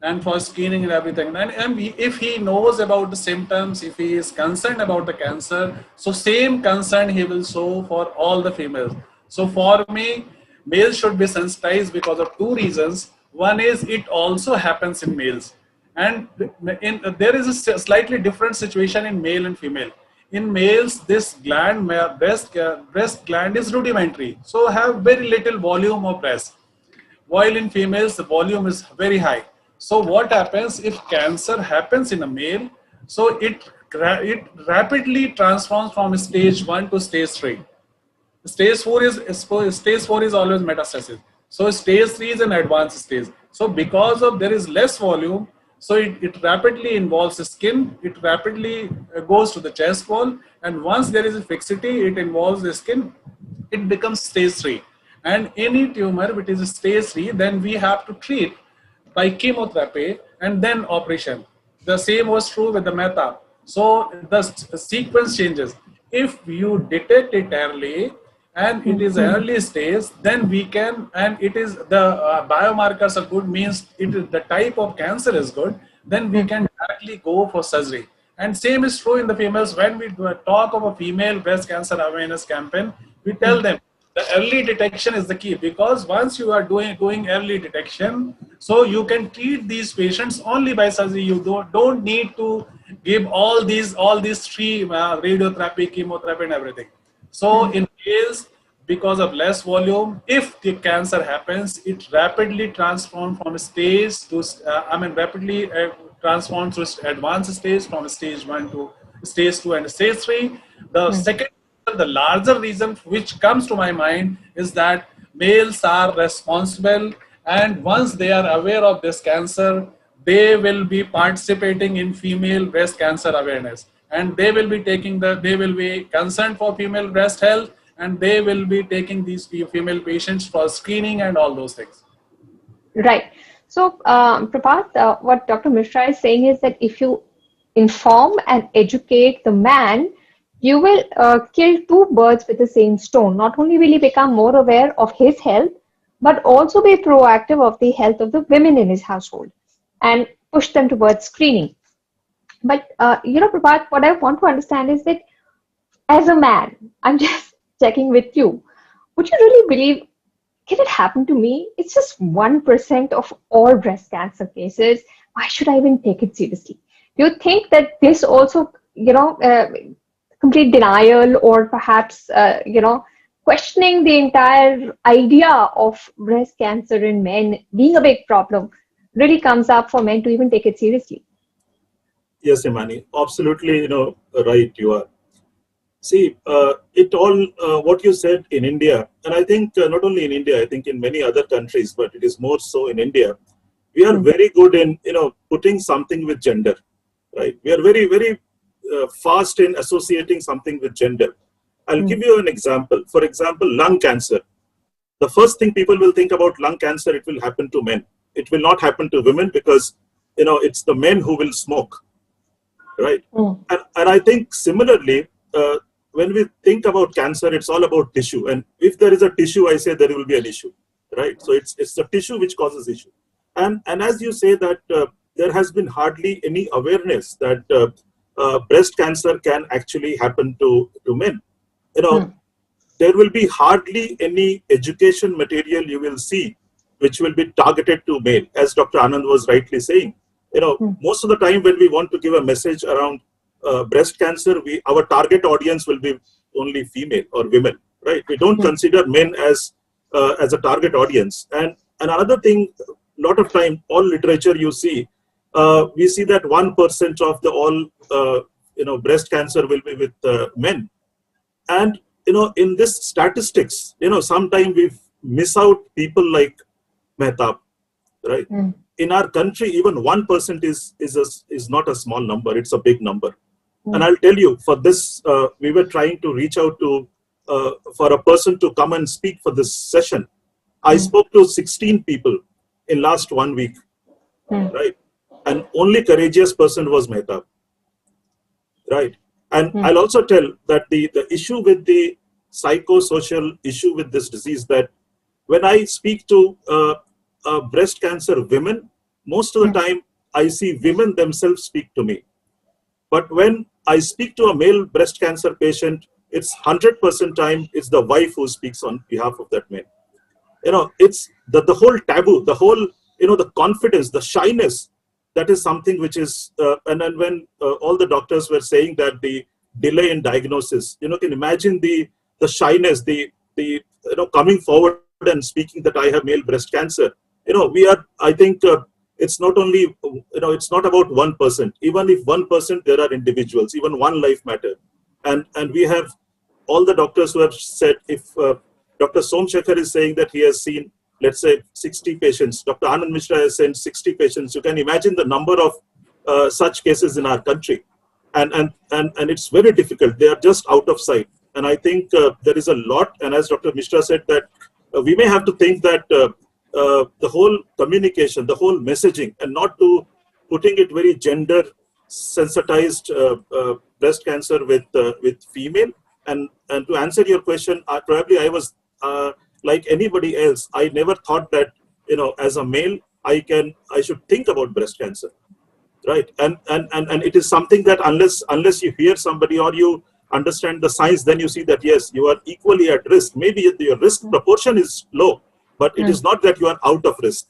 and for screening and everything. And if he knows about the symptoms, if he is concerned about the cancer, so same concern he will show for all the females. So for me, Males should be sensitized because of two reasons. One is it also happens in males, and there is a slightly different situation in male and female. In males, this gland, breast gland is rudimentary, so have very little volume of breast, while in females the volume is very high. So what happens if cancer happens in a male? So it rapidly transforms from stage 1 to stage 3. Stage 4 is always metastasis. So stage 3 is an advanced stage. So because of there is less volume, so it rapidly involves the skin, it rapidly goes to the chest wall, and once there is a fixity, it involves the skin, it becomes stage 3. And any tumor which is stage 3, then we have to treat by chemotherapy and then operation. The same was true with the meta. So the sequence changes. If you detect it early and it is early stage, then we can, and it is the biomarkers are good, means it is the type of cancer is good, then we can directly go for surgery. And same is true in the females. When we talk of a female breast cancer awareness campaign, we tell them the early detection is the key, because once you are doing early detection, so you can treat these patients only by surgery. You don't need to give all these three radiotherapy, chemotherapy, and everything. So in males, because of less volume, if the cancer happens, it rapidly transforms from stage to rapidly transforms to advanced stage, from stage 1 to stage 2 and stage 3. The second, the larger reason which comes to my mind is that males are responsible, and once they are aware of this cancer, they will be participating in female breast cancer awareness, and they will be concerned for female breast health, and they will be taking these female patients for screening and all those things. Right. So, Prabhat, what Dr. Mishra is saying is that if you inform and educate the man, you will kill two birds with the same stone. Not only will he become more aware of his health, but also be proactive of the health of the women in his household and push them towards screening. But, Prabhat, what I want to understand is that as a man, I'm just checking with you, would you really believe, can it happen to me? It's just 1% of all breast cancer cases. Why should I even take it seriously? Do you think that this also, complete denial, or perhaps, questioning the entire idea of breast cancer in men being a big problem really comes up for men to even take it seriously? Yes, Imani, absolutely, right you are. See, what you said in India, and I think not only in India, I think in many other countries, but it is more so in India, we are very good in, putting something with gender, right? We are very, very fast in associating something with gender. I'll give you an example. For example, lung cancer. The first thing people will think about lung cancer, it will happen to men. It will not happen to women because, it's the men who will smoke, right? And I think similarly, when we think about cancer, it's all about tissue. And if there is a tissue, I say there will be an issue, right? So it's the tissue which causes issue. And as you say that there has been hardly any awareness that breast cancer can actually happen to men. There will be hardly any education material you will see which will be targeted to male, as Dr. Anand was rightly saying. Most of the time when we want to give a message around breast cancer, our target audience will be only female or women, right? We don't consider men as a target audience. And another thing, a lot of time, all literature you see, we see that 1% of the all breast cancer will be with men. And in this statistics, sometimes we miss out people like Mehtab, right? In our country, even 1% is not a small number; it's a big number. And I'll tell you, for this, we were trying to reach out to for a person to come and speak for this session. I spoke to 16 people in last 1 week, right? And only courageous person was Mehtab, right? And I'll also tell that the issue with the psychosocial issue with this disease, that when I speak to breast cancer women, most of the time I see women themselves speak to me. But when I speak to a male breast cancer patient, it's 100% time it's the wife who speaks on behalf of that man. it's the whole taboo, the whole, the confidence, the shyness, that is something which is, and then when all the doctors were saying that the delay in diagnosis, can imagine the shyness, the coming forward and speaking that I have male breast cancer. We are, I think, it's not only, it's not about 1%. Even if 1%, there are individuals, even one life matter. And we have all the doctors who have said, if Dr. Somshekhar is saying that he has seen, let's say, 60 patients, Dr. Anand Mishra has sent 60 patients, you can imagine the number of such cases in our country. And it's very difficult. They are just out of sight. And I think there is a lot, and as Dr. Mishra said, that we may have to think that the whole communication, the whole messaging, and not to putting it very gender sensitized breast cancer with female. And to answer your question, probably I was like anybody else. I never thought that, as a male, I should think about breast cancer, right? And it is something that unless you hear somebody or you understand the science, then you see that yes, you are equally at risk. Maybe your risk proportion is low, but it is not that you are out of risk.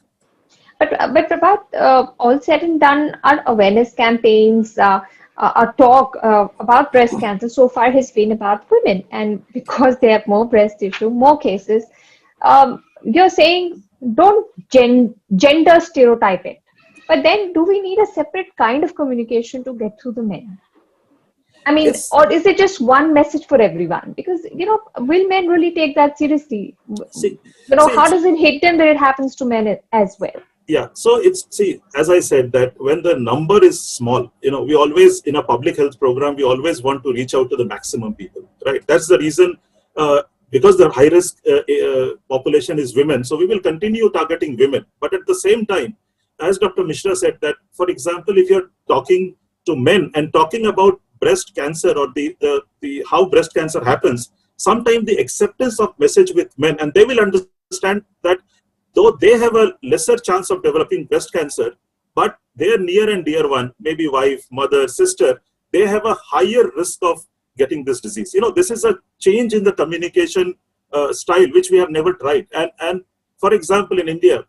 But Prabhat, all said and done, our awareness campaigns, our talk about breast cancer so far has been about women, and because they have more breast tissue, more cases, you're saying don't gender stereotype it. But then, do we need a separate kind of communication to get through the men? I mean, or is it just one message for everyone? Because, will men really take that seriously? How does it hit them that it happens to men as well? Yeah, so as I said, that when the number is small, we always, in a public health program, we always want to reach out to the maximum people, right? That's the reason, because the high risk population is women. So we will continue targeting women. But at the same time, as Dr. Mishra said, that, for example, if you're talking to men and talking about breast cancer or the how breast cancer happens, sometimes the acceptance of message with men, and they will understand that though they have a lesser chance of developing breast cancer, but their near and dear one, maybe wife, mother, sister, they have a higher risk of getting this disease. This is a change in the communication style, which we have never tried. And for example, in India,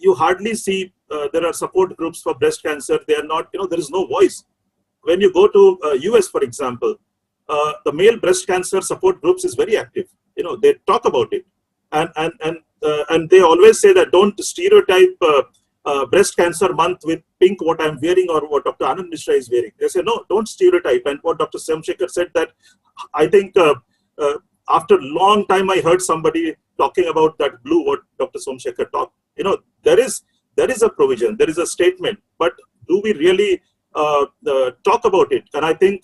you hardly see there are support groups for breast cancer. They are not, there is no voice. When you go to US, for example, the male breast cancer support groups is very active. They talk about it. And they always say that don't stereotype breast cancer month with pink, what I'm wearing or what Dr. Anand Mishra is wearing. They say, no, don't stereotype. And what Dr. Somshekhar said, that I think after a long time, I heard somebody talking about that blue, what Dr. Somshekhar talked. There is a provision, there is a statement, but do we really talk about it? And I think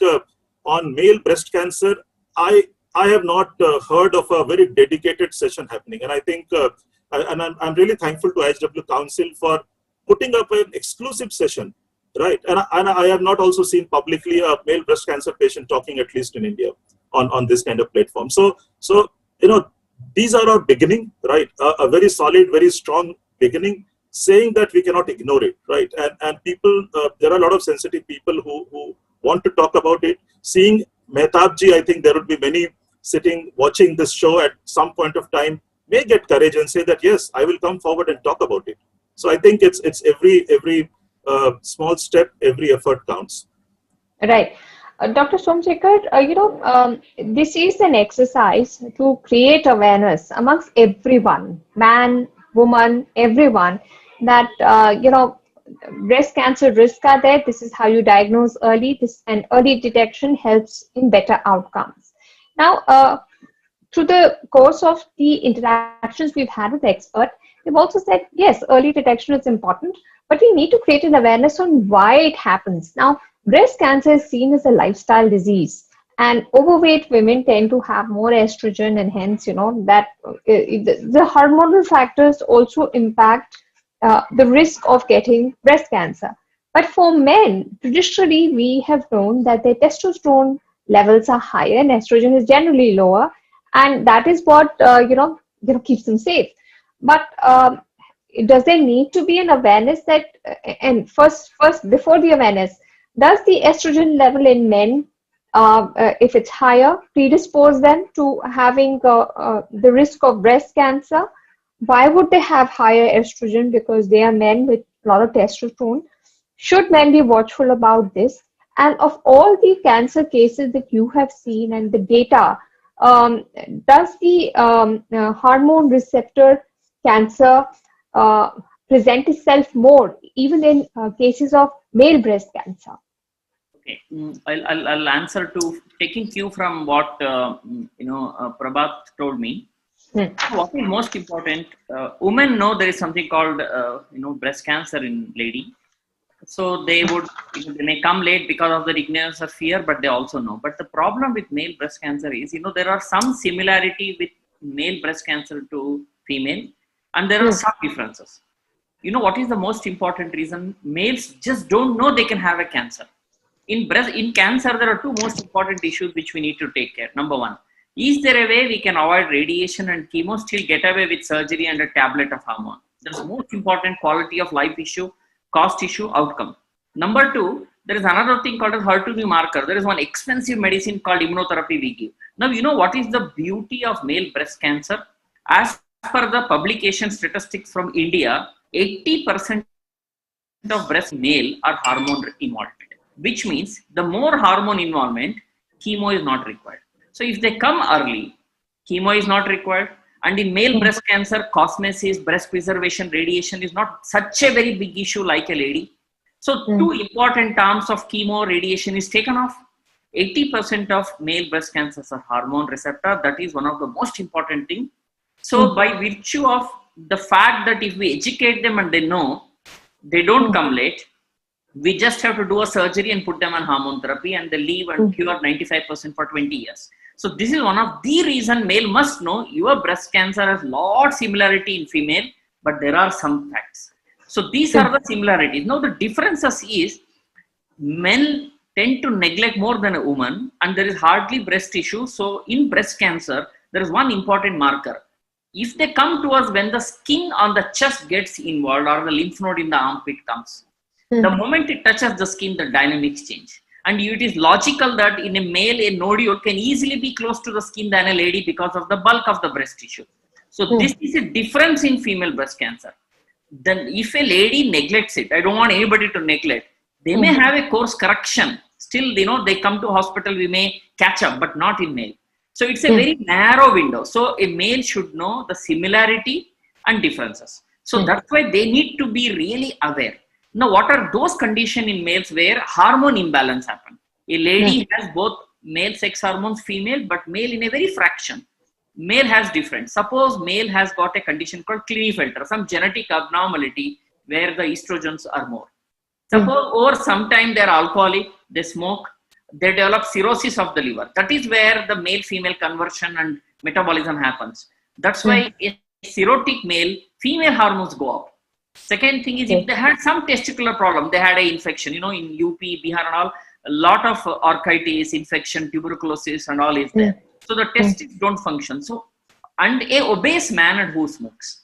on male breast cancer, I have not heard of a very dedicated session happening. And I think, and I'm really thankful to IHW Council for putting up an exclusive session, right? And I have not also seen publicly a male breast cancer patient talking, at least in India, on this kind of platform. So these are our beginning, right? A very solid, very strong beginning, saying that we cannot ignore it, right? And people, there are a lot of sensitive people who want to talk about it. Seeing Mehtabji, I think there would be many sitting, watching this show at some point of time, may get courage and say that, yes, I will come forward and talk about it. So I think it's every small step, every effort counts. Right. Dr. Somshekhar, this is an exercise to create awareness amongst everyone, man, woman, everyone, that, breast cancer risks are there. This is how you diagnose early. And early detection helps in better outcomes. Now, through the course of the interactions we've had with experts, they've also said, yes, early detection is important, but we need to create an awareness on why it happens. Now, breast cancer is seen as a lifestyle disease, and overweight women tend to have more estrogen, and hence, that the hormonal factors also impact the risk of getting breast cancer. But for men, traditionally, we have known that their testosterone levels are higher and estrogen is generally lower, and that is what keeps them safe. But does there need to be an awareness that, and first before the awareness, does the estrogen level in men if it's higher, predispose them to having the risk of breast cancer. Why would they have higher estrogen? Because they are men with a lot of testosterone. Should men be watchful about this? And of all the cancer cases that you have seen and the data, does the hormone receptor cancer present itself more, even in cases of male breast cancer? Okay, I'll answer to taking cue from what Prabhat told me. What is most important? Women know there is something called breast cancer in lady. So they may come late because of the ignorance or fear, but they also know. But the problem with male breast cancer is, there are some similarity with male breast cancer to female, and there are some differences. What is the most important reason? Males just don't know they can have a cancer. In cancer, there are two most important issues which we need to take care. Number one, is there a way we can avoid radiation and chemo, still get away with surgery and a tablet of hormone? That's the most important quality of life issue, cost issue, outcome. Number two, there is another thing called as HER2 marker. There is one expensive medicine called immunotherapy we give. Now, what is the beauty of male breast cancer? As per the publication statistics from India, 80% of breast male are hormone involvement, which means the more hormone involvement, chemo is not required. So if they come early, chemo is not required. And in male breast cancer, cosmesis, breast preservation, radiation is not such a very big issue like a lady. So two important terms of chemo, radiation is taken off. 80% of male breast cancers are hormone receptor. That is one of the most important things. So by virtue of the fact that if we educate them and they know, they don't come late, we just have to do a surgery and put them on hormone therapy and they live and cure 95% for 20 years. So this is one of the reasons male must know your breast cancer has lot similarity in female, but there are some facts. So these are the similarities. Now the differences is men tend to neglect more than a woman and there is hardly breast tissue. So in breast cancer, there is one important marker. If they come to us when the skin on the chest gets involved or the lymph node in the armpit comes, the moment it touches the skin, the dynamics change. And it is logical that in a male, a nodule can easily be close to the skin than a lady because of the bulk of the breast tissue. So this is a difference in female breast cancer. Then if a lady neglects it, I don't want anybody to neglect, they may have a course correction. Still, they come to hospital, we may catch up, but not in male. So it's a very narrow window. So a male should know the similarity and differences. So that's why they need to be really aware. Now, what are those conditions in males where hormone imbalance happen? A lady has both male sex hormones, female, but male in a very fraction. Male has different. Suppose male has got a condition called Klinefelter, some genetic abnormality where the estrogens are more. Suppose, or sometime they're alcoholic, they smoke, they develop cirrhosis of the liver. That is where the male-female conversion and metabolism happens. That's why a cirrhotic male, female hormones go up. Second thing is if they had some testicular problem, they had an infection, in UP, Bihar and all, a lot of orchitis, infection, tuberculosis and all is there. So the testes don't function. So, and a obese man who smokes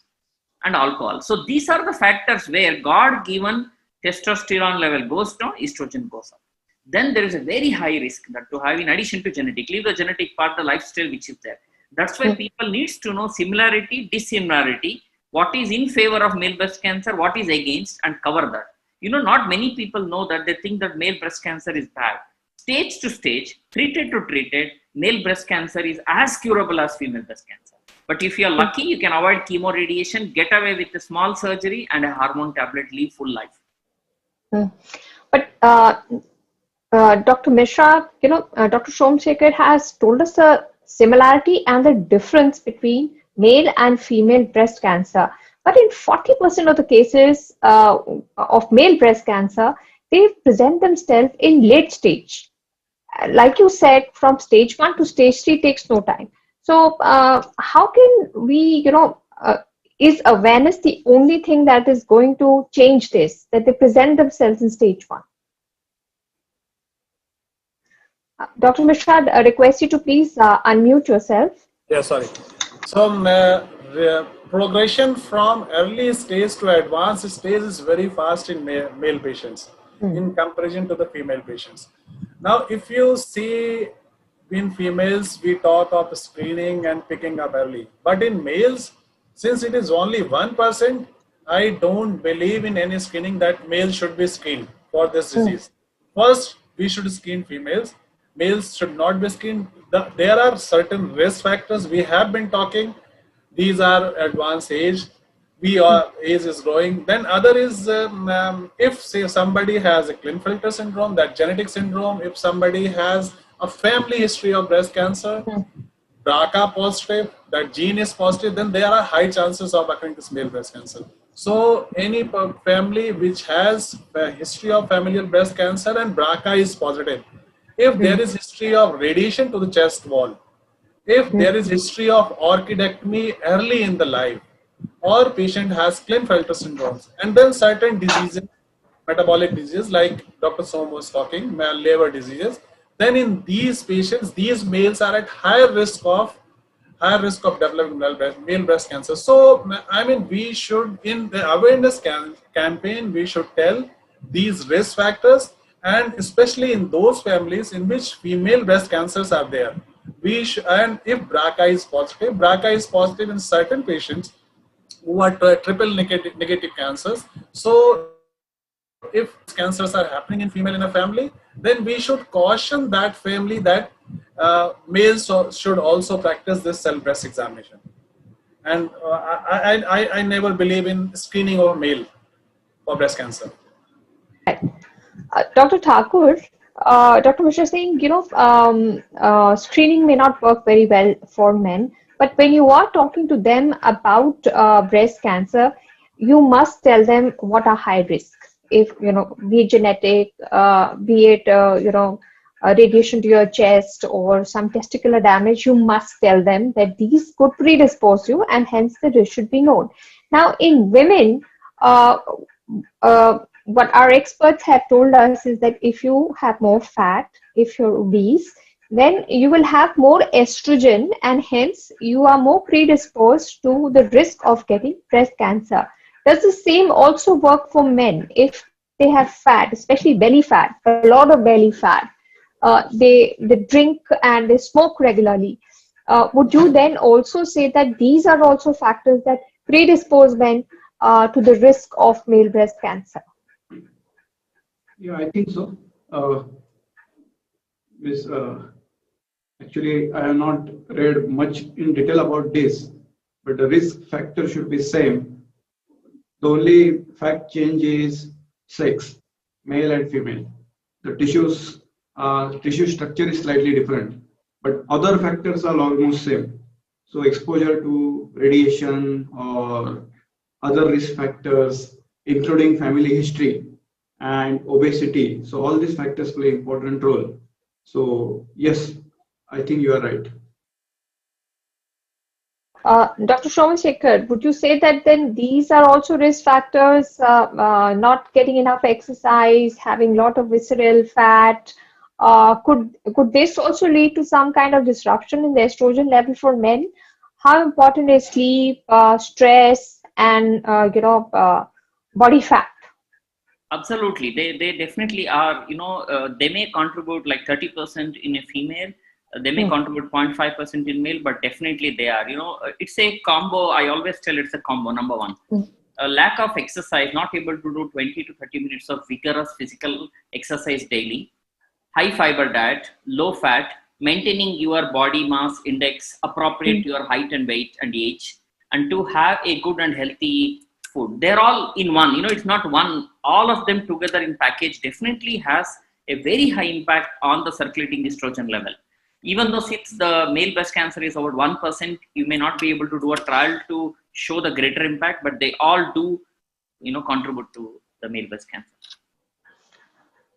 and alcohol. So these are the factors where God-given testosterone level goes down, estrogen goes up. Then there is a very high risk that to have in addition to genetic, leave the genetic part, the lifestyle which is there. That's why people needs to know similarity, dissimilarity, what is in favor of male breast cancer, what is against, and cover that. Not many people know that. They think that male breast cancer is bad. Stage to stage, treated to treated, male breast cancer is as curable as female breast cancer. But if you are lucky, you can avoid chemo radiation, get away with a small surgery and a hormone tablet, live full life. But Dr. Mishra, Dr. Somsekhar has told us the similarity and the difference between male and female breast cancer. But in 40% of the cases of male breast cancer, they present themselves in late stage. Like you said, from stage 1 to stage 3 takes no time. So how can we, is awareness the only thing that is going to change this, that they present themselves in stage 1? Dr. Mishra, I request you to please unmute yourself. Yeah, sorry. So the progression from early stage to advanced stage is very fast in male patients in comparison to the female patients. Now, if you see in females, we talk of screening and picking up early. But in males, since it is only 1%, I don't believe in any screening that males should be screened for this disease. First, we should screen females. Males should not be screened. There are certain risk factors we have been talking. These are advanced age. Age is growing. Then other is if say somebody has a Klinefelter syndrome, that genetic syndrome, if somebody has a family history of breast cancer, BRCA positive, that gene is positive, then there are high chances of occurring this male breast cancer. So any family which has a history of familial breast cancer and BRCA is positive, if there is history of radiation to the chest wall, if there is history of orchidectomy early in the life, or patient has Klinefelter syndromes, and then certain diseases, metabolic diseases like Dr. Som was talking, liver diseases, then in these patients, these males are at higher risk of developing male breast cancer. So, I mean, we should, in the awareness campaign, we should tell these risk factors, and especially in those families in which female breast cancers are there. And if BRCA is positive in certain patients who are triple negative cancers. So if cancers are happening in female in a family, then we should caution that family that males should also practice this cell breast examination. And I never believe in screening of male for breast cancer. Dr. Thakur, Dr. Mishra is saying, screening may not work very well for men, but when you are talking to them about breast cancer, you must tell them what are high risks. If, be it genetic, be it, radiation to your chest or some testicular damage, you must tell them that these could predispose you and hence the risk should be known. Now, in women, what our experts have told us is that if you have more fat, if you're obese, then you will have more estrogen and hence you are more predisposed to the risk of getting breast cancer. Does the same also work for men? If they have fat, especially belly fat, a lot of belly fat, they drink and they smoke regularly, would you then also say that these are also factors that predispose men to the risk of male breast cancer? Yeah, I think so. Actually, I have not read much in detail about this, but the risk factor should be same. The only fact change is sex, male and female. The tissue structure is slightly different, but other factors are almost same. So exposure to radiation or other risk factors, including family history and obesity. So all these factors play important role. So yes, I think you are right. Dr. Somasekhar, would you say that then these are also risk factors, not getting enough exercise, having a lot of visceral fat, could this also lead to some kind of disruption in the estrogen level for men? How important is sleep, stress, and body fat? Absolutely, they definitely are. They may contribute like 30% in a female. They may contribute 0.5% in male, but definitely they are. It's a combo. I always tell it's a combo. Number one, a lack of exercise, not able to do 20 to 30 minutes of vigorous physical exercise daily, high fiber diet, low fat, maintaining your body mass index appropriate to your height and weight and age, and to have a good and healthy food. They're all in one. It's not one. All of them together in package definitely has a very high impact on the circulating estrogen level. Even though since the male breast cancer is over 1%, you may not be able to do a trial to show the greater impact, but they all do, contribute to the male breast cancer.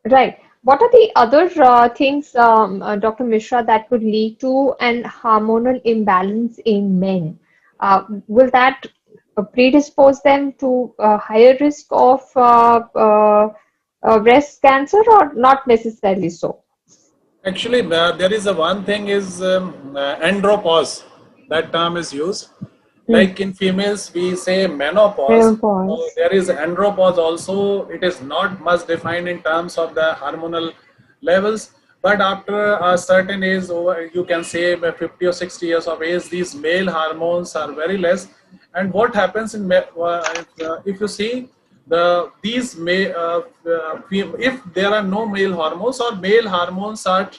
Right. What are the other things, Dr. Mishra, that could lead to an hormonal imbalance in men? Will that predispose them to a higher risk of breast cancer or not necessarily so? Actually, there is one thing is andropause. That term is used. Like in females, we say menopause. So there is andropause also. It is not much defined in terms of the hormonal levels. But after a certain age, over you can say 50 or 60 years of age, these male hormones are very less. And what happens if you see these if there are no male hormones, or male hormones are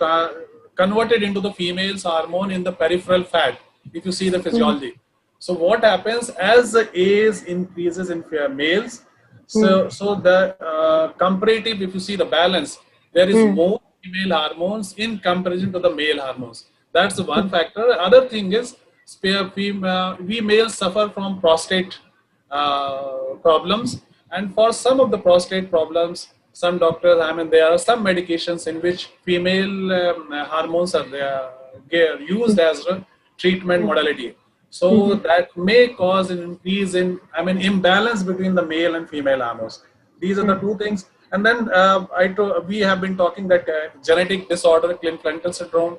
converted into the female's hormone in the peripheral fat, if you see the physiology. So what happens as the age increases in males, so the comparative, if you see the balance, there is more female hormones in comparison to the male hormones. That's the one factor. Other thing is we males suffer from prostate problems, and for some of the prostate problems, some doctors, I mean, there are some medications in which female hormones are used as a treatment modality. So that may cause an increase in, I mean, imbalance between the male and female hormones. These are the two things. And then we have been talking that genetic disorder, Klinefelter syndrome,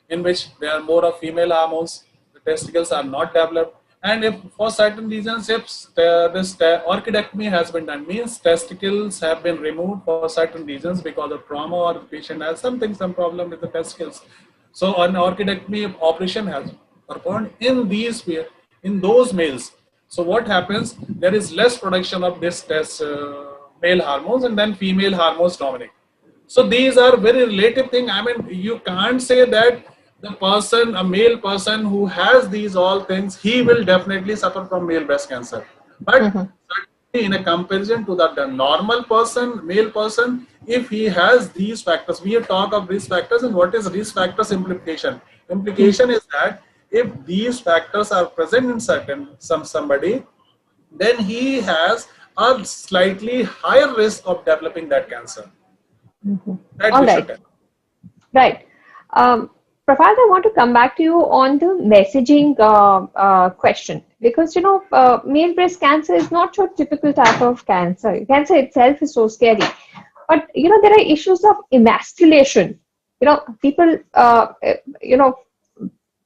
in which there are more of female hormones, the testicles are not developed. And if for certain reasons, if this orchidectomy has been done, means testicles have been removed for certain reasons because of trauma, or the patient has some problem with the testicles. So an orchidectomy operation has performed in those males. So what happens? There is less production of this male hormones, and then female hormones dominate. So these are very relative thing. I mean, you can't say that the person, a male person who has these all things, he will definitely suffer from male breast cancer. But certainly in a comparison to the normal person, male person, if he has these factors, we talk of risk factors, and what is risk factors implication? Implication is that if these factors are present in somebody, then he has a slightly higher risk of developing that cancer. All right. Right. Prafad, I want to come back to you on the messaging question, because, male breast cancer is not your typical type of cancer. Cancer itself is so scary. But, there are issues of emasculation. People,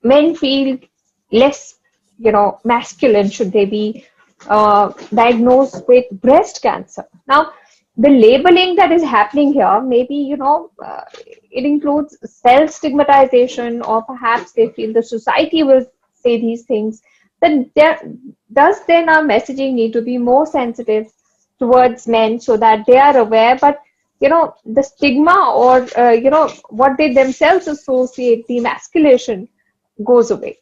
men feel less, masculine should they be diagnosed with breast cancer. Now, the labeling that is happening here, maybe, it includes self-stigmatization, or perhaps they feel the society will say these things. Then does then our messaging need to be more sensitive towards men so that they are aware? But, the stigma, or, what they themselves associate, the emasculation, goes away.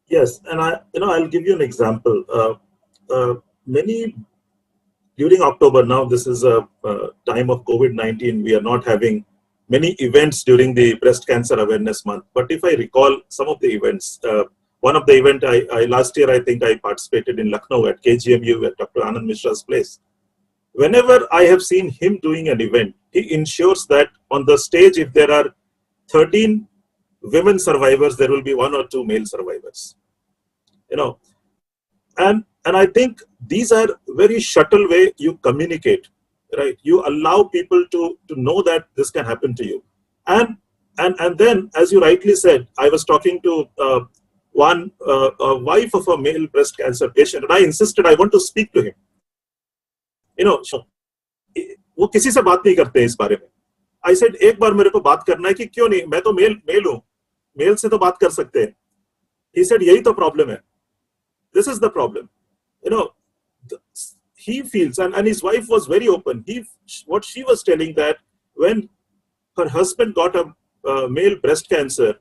Yes, and I'll give you an example. During October, now this is a time of COVID-19, we are not having many events during the Breast Cancer Awareness Month. But if I recall some of the events, one of the event last year, I think I participated in Lucknow at KGMU at Dr. Anand Mishra's place. Whenever I have seen him doing an event, he ensures that on the stage, if there are 13 women survivors, there will be 1 or 2 male survivors. And I think these are very subtle way you communicate, right? You allow people to know that this can happen to you. And then, as you rightly said, I was talking to one wife of a male breast cancer patient, and I insisted I want to speak to him. वो किसी से बात नहीं करते इस बारे में. I said, एक बार मेरे को बात करना है कि क्यों नहीं, मैं तो मेल हूँ, मेल से तो बात कर सकते हैं. He said, यही तो problem है. This is the problem. He feels, and his wife was very open. What she was telling, that when her husband got a male breast cancer,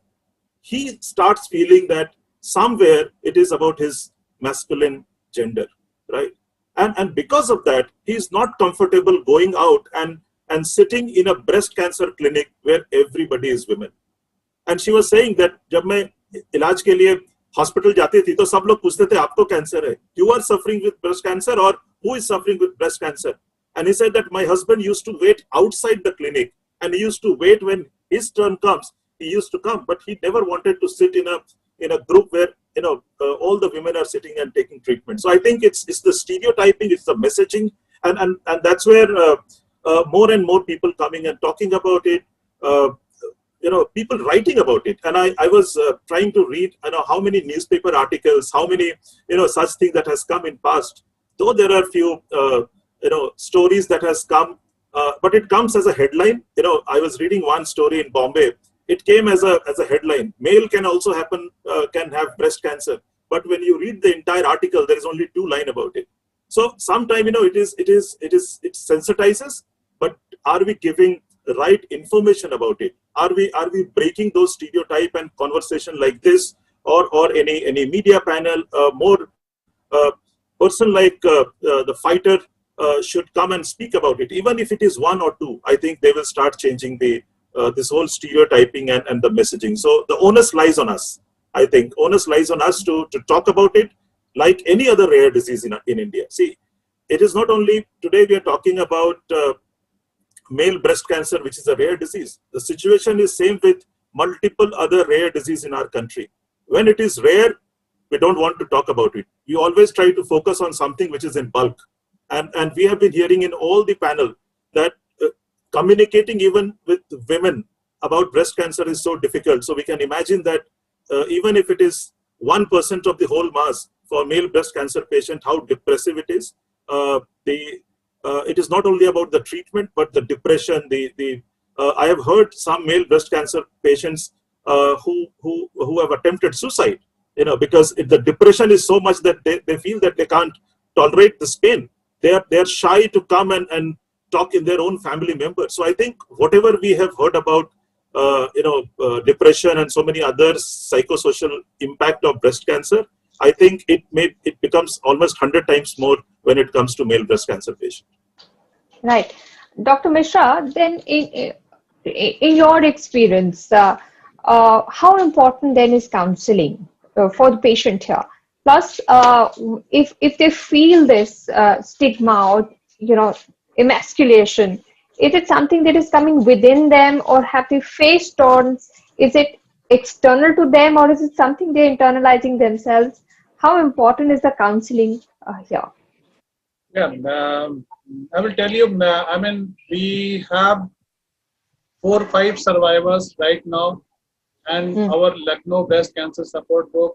he starts feeling that somewhere it is about his masculine gender, right? And because of that, he is not comfortable going out and sitting in a breast cancer clinic where everybody is women. And she was saying that जब मैं इलाज के लिए hospital जाती थी तो सब लोग पूछते थे आपको कैंसर है, you are suffering with breast cancer, or who is suffering with breast cancer? And he said that my husband used to wait outside the clinic, and he used to wait when his turn comes. He used to come, but he never wanted to sit in a group where all the women are sitting and taking treatment. So I think it's the stereotyping, it's the messaging, and that's where more and more people coming and talking about it. People writing about it, and I was trying to read how many newspaper articles, how many such things that has come in past. Though there are few stories that has come but it comes as a headline. I was reading one story in Bombay. It came as a headline. Male can also can have breast cancer. But when you read the entire article, there is only 2 lines about it. So sometimes, it sensitizes, but are we giving the right information about it? Are we breaking those stereotype and conversation like this, or any media panel, more person like the fighter should come and speak about it, even if it is 1 or 2. I think they will start changing the this whole stereotyping and the messaging. So the onus lies on us. I think onus lies on us to talk about it like any other rare disease in India. See, it is not only today we are talking about male breast cancer, which is a rare disease. The situation is same with multiple other rare disease in our country. When it is rare, we don't want to talk about it. We always try to focus on something which is in bulk. And we have been hearing in all the panel that communicating even with women about breast cancer is so difficult. So we can imagine that even if it is 1% of the whole mass for male breast cancer patient, how depressive it is. It is not only about the treatment, but the depression. I have heard some male breast cancer patients who have attempted suicide, because the depression is so much that they feel that they can't tolerate this pain. They are shy to come and talk in their own family members. So I think whatever we have heard about, depression and so many other psychosocial impact of breast cancer, I think it becomes almost 100 times more when it comes to male breast cancer patients. Right. Dr. Mishra, then in your experience, how important then is counseling for the patient here? Plus, if they feel this stigma or, emasculation, is it something that is coming within them, or have they faced on? Is it external to them, or is it something they're internalizing themselves? How important is the counseling here? Yeah, I will tell you, we have 4 or 5 survivors right now, and our Lucknow breast cancer support group,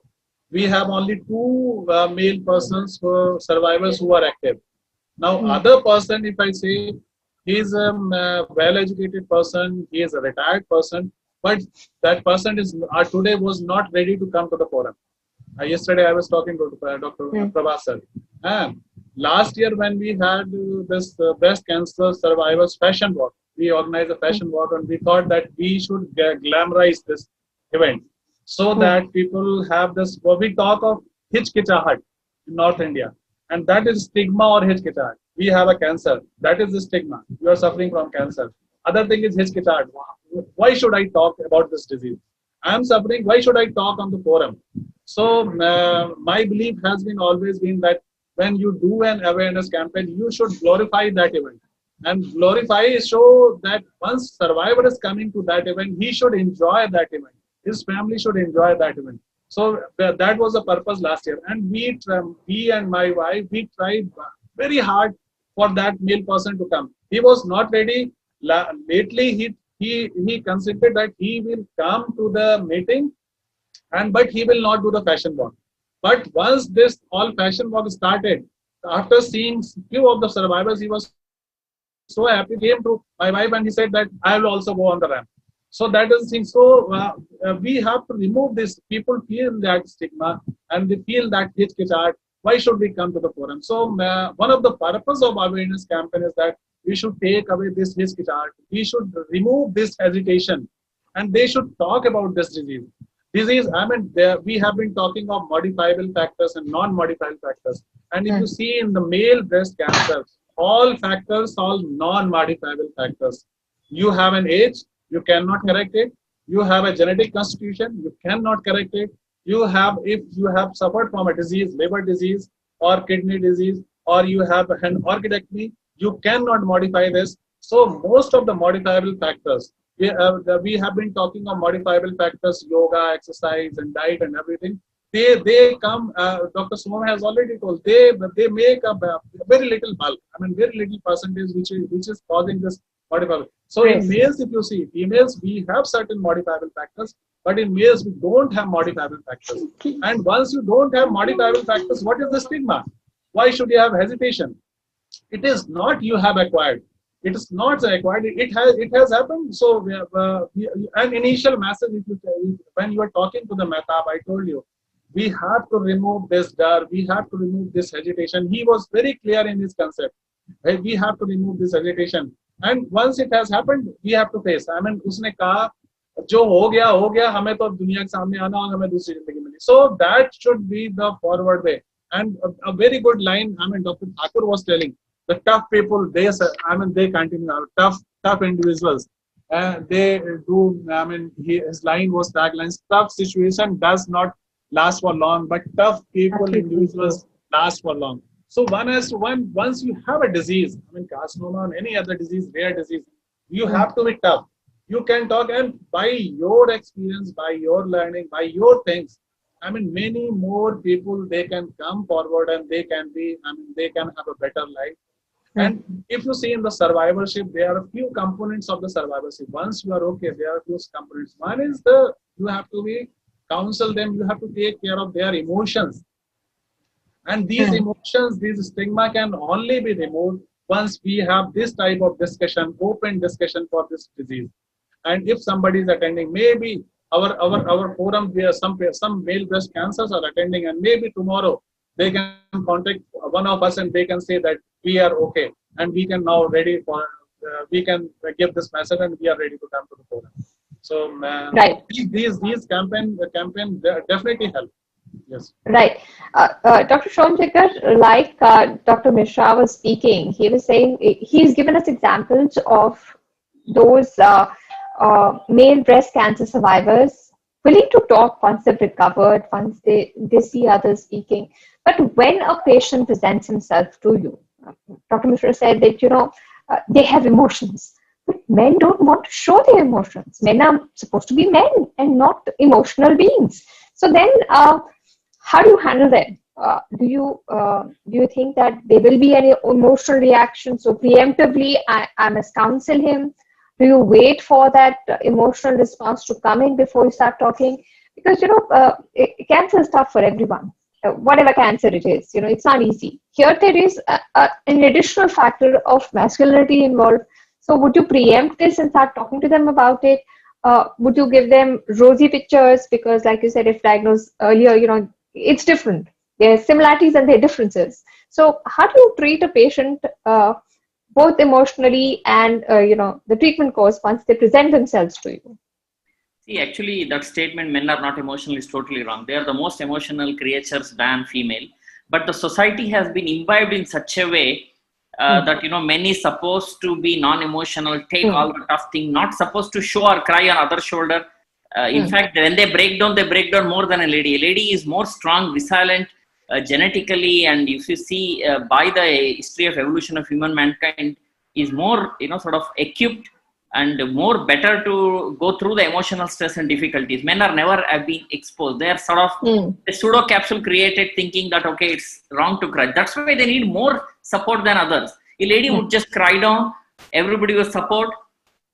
we have only 2 male persons survivors who are active. Now, other person, if I say, he is a well-educated person, he is a retired person, but that person is today was not ready to come to the forum. Yesterday, I was talking to Dr. Prabhasar. Last year, when we had this breast cancer survivors fashion walk, we organized a fashion walk, and we thought that we should glamorize this event so that people have this. What we talk of hitchkichahat in North India, and that is stigma or hitchkichahat. We have a cancer. That is the stigma. You are suffering from cancer. Other thing is hitchkichahat. Why should I talk about this disease? I am suffering. Why should I talk on the forum? So my belief has been always been that when you do an awareness campaign, you should glorify that event. And glorify show that once survivor is coming to that event, he should enjoy that event. His family should enjoy that event. So that was the purpose last year. And we and my wife, we tried very hard for that male person to come. He was not ready. Lately, he considered that he will come to the meeting, but he will not do the fashion walk. But once this all fashion walk started, after seeing few of the survivors, he was so happy. He came to my wife and he said that I will also go on the ramp. So that is the thing. So we have to remove this. People feel that stigma and they feel that hitchkichahat. Why should we come to the forum? So one of the purpose of awareness campaign is that we should take away this hitchkichahat. We should remove this hesitation, and they should talk about this disease. We have been talking of modifiable factors and non-modifiable factors. And if you see in the male breast cancer, all factors, all non-modifiable factors. You have an age, you cannot correct it. You have a genetic constitution, you cannot correct it. If you have suffered from a disease, liver disease or kidney disease, or you have an orchidectomy, you cannot modify this. So most of the modifiable factors, we have been talking of modifiable factors, yoga, exercise, and diet, and everything. They come. Dr. Sumam has already told. They make a very little bulk. Very little percentage which is causing this modifiable. So in males, if you see, females we have certain modifiable factors, but in males we don't have modifiable factors. And once you don't have modifiable factors, what is the stigma? Why should you have hesitation? It is not you have acquired. It is not acquired. It has happened. So an initial message, when you are talking to the Mehtab, I told you, we have to remove this dar, we have to remove this hesitation. He was very clear in his concept. Hey, we have to remove this hesitation. And once it has happened, we have to face. I mean, उसने कहा जो हो गया हमें तो दुनिया के सामने आना और हमें दूसरी जिंदगी मिली. So that should be the forward way. And a very good line, I mean, Dr. Thakur was telling, the tough people, they continue, tough individuals. They do, I mean, his line was tagline, tough situation does not last for long, but tough people, individuals last for long. So once you have a disease, I mean, carcinoma or any other disease, rare disease, you have to be tough. You can talk, and by your experience, by your learning, by your things, I mean, many more people, they can come forward and they can have a better life. And if you see in the survivorship, there are a few components of the survivorship. Once you are okay, there are a few components. One is you have to counsel them, you have to take care of their emotions. And these emotions, these stigma can only be removed once we have this type of discussion, open discussion for this disease. And if somebody is attending, maybe our forum, where some male breast cancers are attending, and maybe tomorrow they can contact one of us and they can say that we are okay and we can now ready for we can give this message and we are ready to come to the forum. So these campaign definitely help. Yes. Right. Dr. Shomsekar, like Dr. Mishra was speaking, he was saying he's given us examples of those male breast cancer survivors willing to talk once they've recovered, once they see others speaking. But when a patient presents himself to you, Dr. Mishra said that, they have emotions. But men don't want to show their emotions. Men are supposed to be men and not emotional beings. So then, how do you handle them? Do you think that there will be any emotional reaction? So preemptively, I must counsel him. Do you wait for that emotional response to come in before you start talking? Because, cancer is tough for everyone. Whatever cancer it is, it's not easy. Here there is an additional factor of masculinity involved. So would you preempt this and start talking to them about it? Would you give them rosy pictures? Because like you said, if diagnosed earlier, it's different. There are similarities and there are differences. So how do you treat a patient both emotionally and, the treatment course once they present themselves to you? See, actually, that statement, men are not emotional, is totally wrong. They are the most emotional creatures than female. But the society has been imbibed in such a way that, men is supposed to be non-emotional, take all the tough thing, not supposed to show or cry on other shoulder. In fact, when they break down more than a lady. A lady is more strong, resilient genetically, and if you see by the history of evolution of human mankind, is more, sort of equipped and more better to go through the emotional stress and difficulties. Men are never have been exposed. They are sort of a pseudo capsule created thinking that, okay, it's wrong to cry. That's why they need more support than others. A lady would just cry down, everybody will support.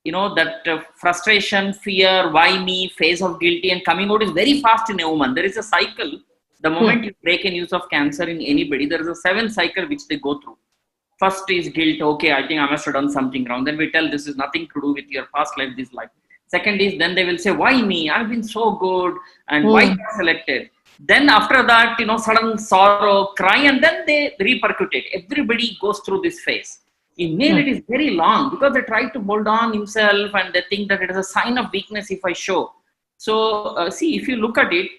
That frustration, fear, why me, phase of guilty and coming out is very fast in a woman. There is a cycle. The moment you break a news of cancer in anybody, there is a 7 cycle which they go through. First is guilt. Okay, I think I must have done something wrong. Then we tell this is nothing to do with your past life, this life. Second is, then they will say, why me? I've been so good. And why got selected? Then after that, sudden sorrow, cry, and then they repercute it. Everybody goes through this phase. In male, it is very long because they try to hold on himself and they think that it is a sign of weakness if I show. So, see, if you look at it,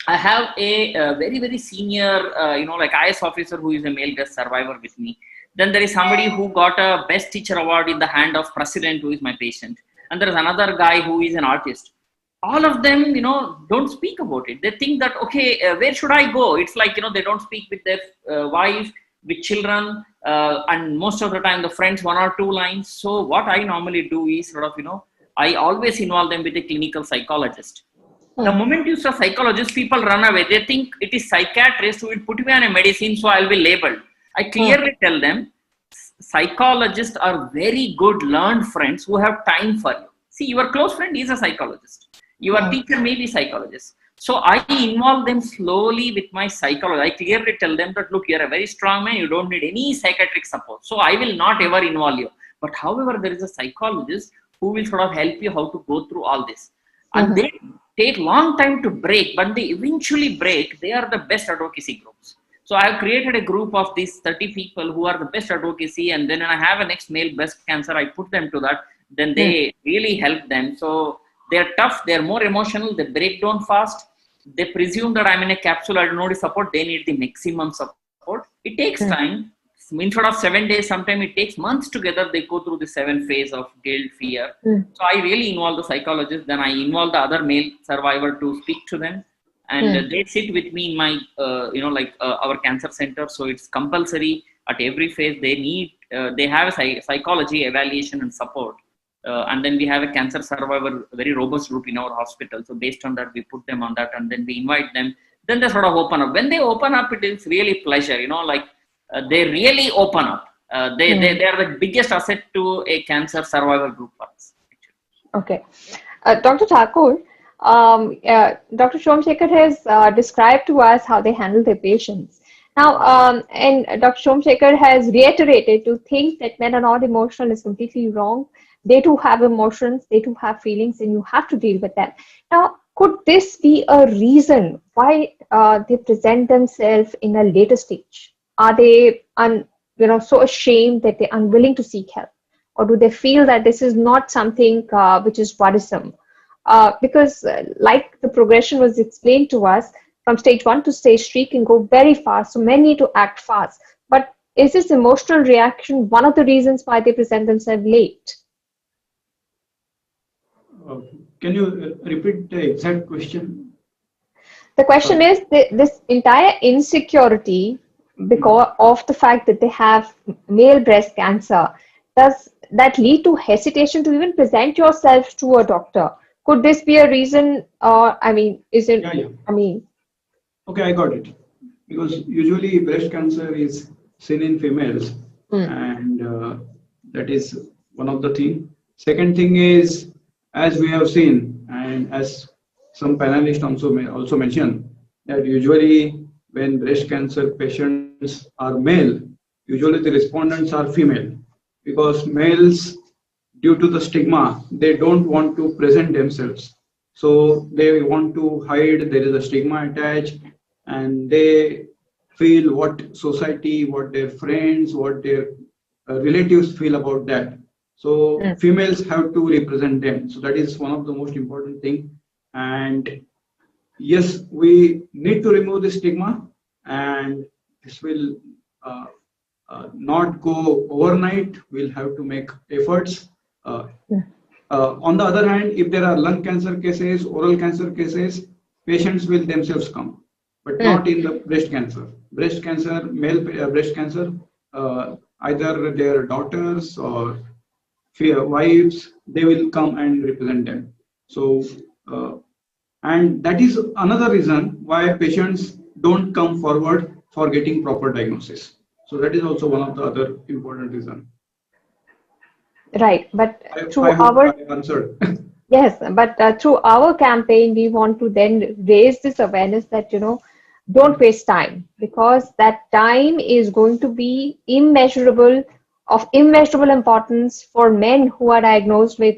I have a very, very senior, like IS officer who is a male breast survivor with me. Then there is somebody who got a best teacher award in the hand of president who is my patient. And there is another guy who is an artist. All of them, don't speak about it. They think that, okay, where should I go? It's like, they don't speak with their wife, with children, and most of the time the friends 1 or 2 lines. So what I normally do is sort of, I always involve them with a clinical psychologist. The moment you say psychologist, people run away. They think it is psychiatrist who will put me on a medicine, so I'll be labeled. I clearly tell them, psychologists are very good learned friends who have time for you. See, your close friend is a psychologist. Your teacher may be psychologist. So I involve them slowly with my psychology. I clearly tell them that, look, you're a very strong man. You don't need any psychiatric support. So I will not ever involve you. But however, there is a psychologist who will sort of help you how to go through all this. And they take long time to break, but they eventually break. They are the best advocacy groups. So I have created a group of these 30 people who are the best advocacy, and then when I have a next male breast cancer, I put them to that. Then they really help them. So they're tough, they're more emotional, they break down fast. They presume that I'm in a capsule, I don't know the support, they need the maximum support. It takes time. Instead of 7 days, sometimes it takes months together. They go through the 7 phase of guilt, fear. So I really involve the psychologist. Then I involve the other male survivor to speak to them, and they sit with me in my, our cancer center. So it's compulsory at every phase. They need, they have a psychology evaluation and support, and then we have a cancer survivor, very robust group in our hospital. So based on that, we put them on that, and then we invite them. Then they sort of open up. When they open up, it is really pleasure. They really open up. They are the biggest asset to a cancer survivor group for us. Okay. Dr. Thakur, Dr. Somsekhar has described to us how they handle their patients. Now, and Dr. Somsekhar has reiterated to think that men are not emotional is completely wrong. They too have emotions, they too have feelings, and you have to deal with them. Now, could this be a reason why they present themselves in a later stage? Are they so ashamed that they're unwilling to seek help? Or do they feel that this is not something which is worrisome? Because like the progression was explained to us, from stage 1 to stage 3 can go very fast, so men need to act fast. But is this emotional reaction one of the reasons why they present themselves late? Can you repeat the exact question? The question is, this entire insecurity because of the fact that they have male breast cancer, does that lead to hesitation to even present yourself to a doctor? Could this be a reason, or is it? Yeah. Okay, I got it. Because usually breast cancer is seen in females, and that is one of the things. Second thing is, as we have seen, and as some panelists also mentioned, that usually when breast cancer patients are male, usually the respondents are female, because males, due to the stigma, they don't want to present themselves. So they want to hide, there is a stigma attached, and they feel what society, what their friends, what their relatives feel about that. So females have to represent them. So that is one of the most important thing. And yes, we need to remove the stigma, and this will not go overnight. We'll have to make efforts. On the other hand, if there are lung cancer cases, oral cancer cases, patients will themselves come, but not in the breast cancer. Breast cancer, male breast cancer, either their daughters or wives, they will come and represent them. So, and that is another reason why patients don't come forward for getting proper diagnosis. So that is also one of the other important reasons. Right, but I hope I answered. Yes, but through our campaign, we want to then raise this awareness that, don't waste time, because that time is going to be of immeasurable importance for men who are diagnosed with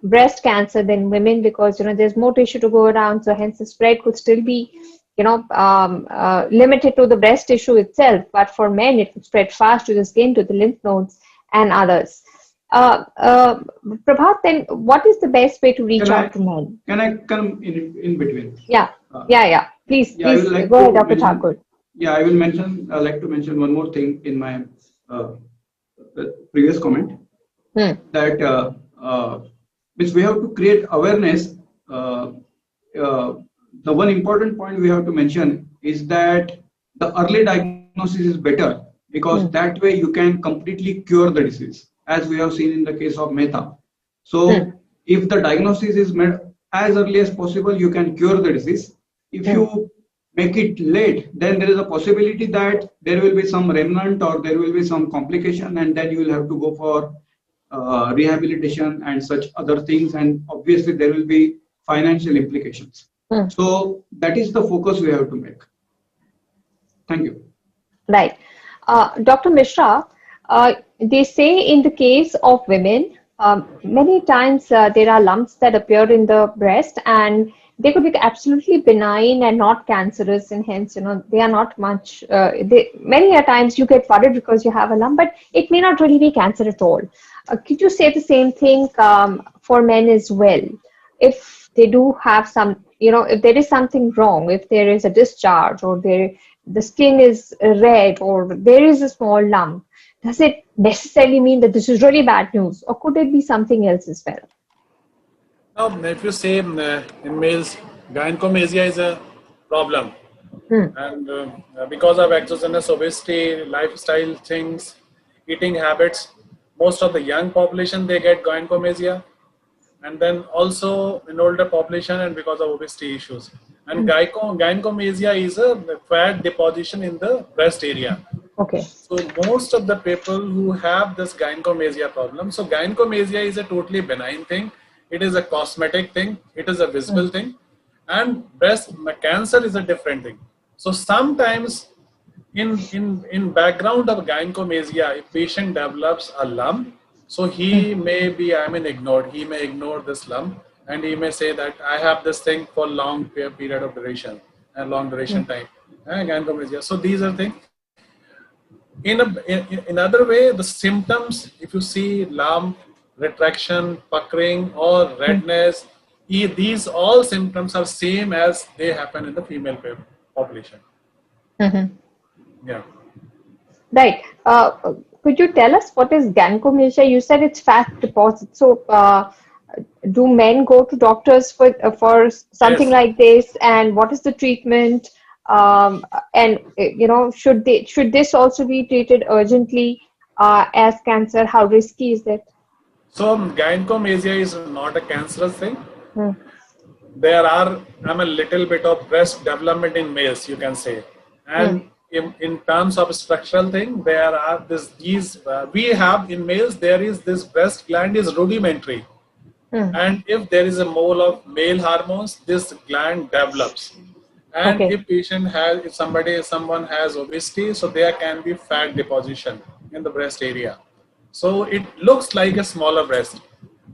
breast cancer than women, because, there's more tissue to go around. So hence the spread could still be, limited to the breast tissue itself. But for men, it could spread fast to the skin, to the lymph nodes and others. Prabhat, then what is the best way to reach out to men? Can I come in between? Yeah. Please go ahead, Dr. Thakur. Yeah, I will like to mention one more thing in my previous comment, that which we have to create awareness. The one important point we have to mention is that the early diagnosis is better, because that way you can completely cure the disease, as we have seen in the case of Mehta. So if the diagnosis is made as early as possible, you can cure the disease. If you make it late, then there is a possibility that there will be some remnant or there will be some complication, and then you will have to go for rehabilitation and such other things, and obviously there will be financial implications. So that is the focus we have to make. Thank you. Right. Dr. Mishra, they say in the case of women, many times there are lumps that appear in the breast, and they could be absolutely benign and not cancerous, and hence, they are not much. Many a times you get worried because you have a lump, but it may not really be cancer at all. Could you say the same thing for men as well? If they do have some, if there is something wrong, if there is a discharge, or the skin is red, or there is a small lump, does it necessarily mean that this is really bad news, or could it be something else as well? Now, if you say in males, gynecomastia is a problem, and because of exogenous obesity, lifestyle things, eating habits, most of the young population, they get gynecomastia, and then also in older population, and because of obesity issues. And gynecomastia is a fat deposition in the breast area. Okay. So most of the people who have this gynecomastia problem, so gynecomastia is a totally benign thing. It is a cosmetic thing. It is a visible thing. And breast cancer is a different thing. So sometimes in background of gynecomastia, if patient develops a lump, so he may be, ignored. He may ignore this lump, and he may say that I have this thing for long period of duration and long duration time. Gynecomastia. So these are things. In other way, the symptoms, if you see lump, retraction, puckering, or redness, these all symptoms are same as they happen in the female population. Yeah. Right. Could you tell us what is gynecomastia? You said it's fat deposit. So, do men go to doctors for something like this? And what is the treatment? And should this also be treated urgently as cancer? How risky is it? So gynecomastia is not a cancerous thing. There are a little bit of breast development in males, you can say, and in terms of structural thing, there are we have in males, there is this breast gland is rudimentary, and if there is a mole of male hormones, this gland develops. And if someone has obesity, so there can be fat deposition in the breast area. So it looks like a smaller breast,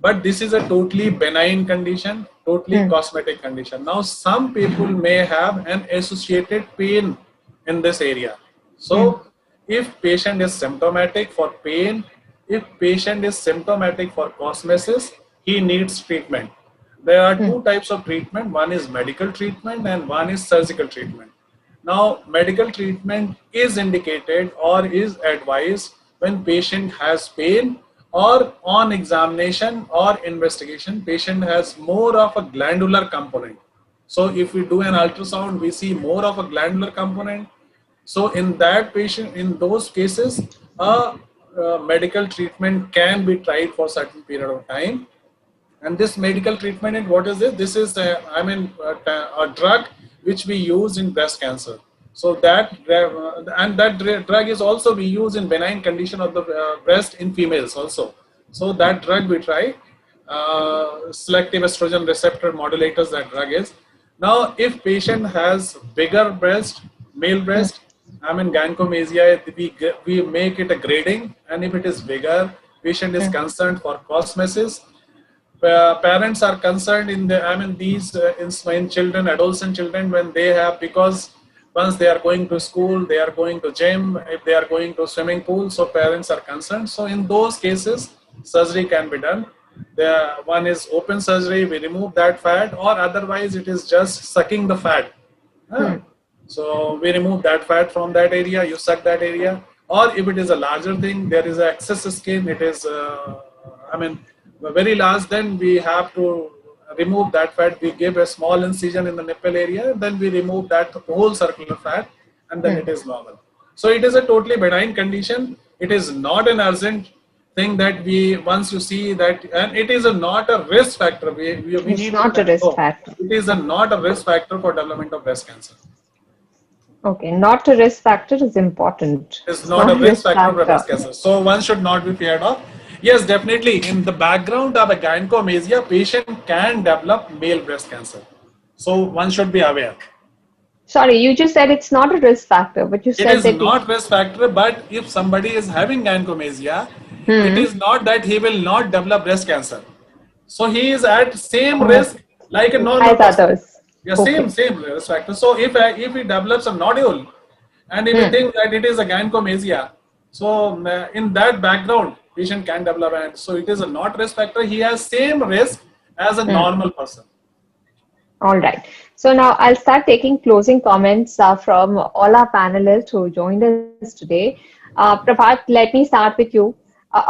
but this is a totally benign condition, totally cosmetic condition. Now, some people may have an associated pain in this area. So if patient is symptomatic for pain, if patient is symptomatic for cosmesis, he needs treatment. There are two types of treatment. One is medical treatment and one is surgical treatment. Now, medical treatment is indicated or is advised when patient has pain, or on examination or investigation, patient has more of a glandular component. So if we do an ultrasound, we see more of a glandular component. So in that patient, in those cases, medical treatment can be tried for a certain period of time. And this medical treatment, what is it? This is a drug which we use in breast cancer. So that drug is also we use in benign condition of the breast in females also. So that drug we try, selective estrogen receptor modulators, that drug is. Now, if patient has bigger breast, male breast, gynecomastia, we make it a grading, and if it is bigger, patient is concerned for cosmesis. Parents are concerned in children, adolescent children, when they have, because once they are going to school, they are going to gym, if they are going to swimming pool, so parents are concerned. So in those cases, surgery can be done. One is open surgery, we remove that fat, or otherwise it is just sucking the fat. So we remove that fat from that area, you suck that area. Or if it is a larger thing, there is excess skin, it is, very large, then we have to remove that fat. We give a small incision in the nipple area, then we remove that whole circular fat, and then it is normal. So it is a totally benign condition. It is not an urgent thing that once you see that, and it is not a risk factor. It's not a risk factor. It is not a risk factor for development of breast cancer. Okay, not a risk factor is important. It's not a risk factor for breast cancer. So one should not be feared of. Yes, definitely. In the background of a gynecomastia, patient can develop male breast cancer. So one should be aware. Sorry, you just said it's not a risk factor, but you It said is that not risk factor, but if somebody is having gynecomastia, it Hmm. is not that he will not develop breast cancer. So he is at same Oh, risk like a normal as person. others. Yeah, Okay. same risk factor. So if he develops a nodule, and if he Hmm. thinks that it is a gynecomastia, so in that background, patient can develop, and so it is a not risk factor. He has same risk as a Hmm. normal person. All right. So now I'll start taking closing comments from all our panelists who joined us today. Prabhat, let me start with you.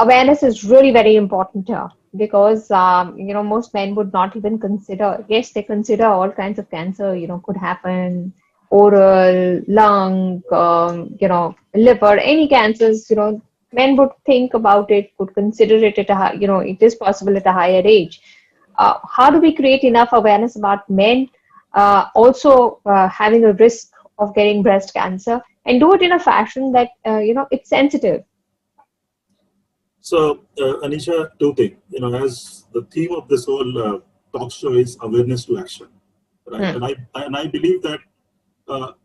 Awareness is really very important here because most men would not even consider. Yes, they consider all kinds of cancer. Could happen, oral, lung, liver, any cancers. Men would think about it, could consider it at it is possible at a higher age. How do we create enough awareness about men also having a risk of getting breast cancer and do it in a fashion that it's sensitive? So, Anisha, two things. As the theme of this whole talk show is awareness to action, right? Hmm. And I believe that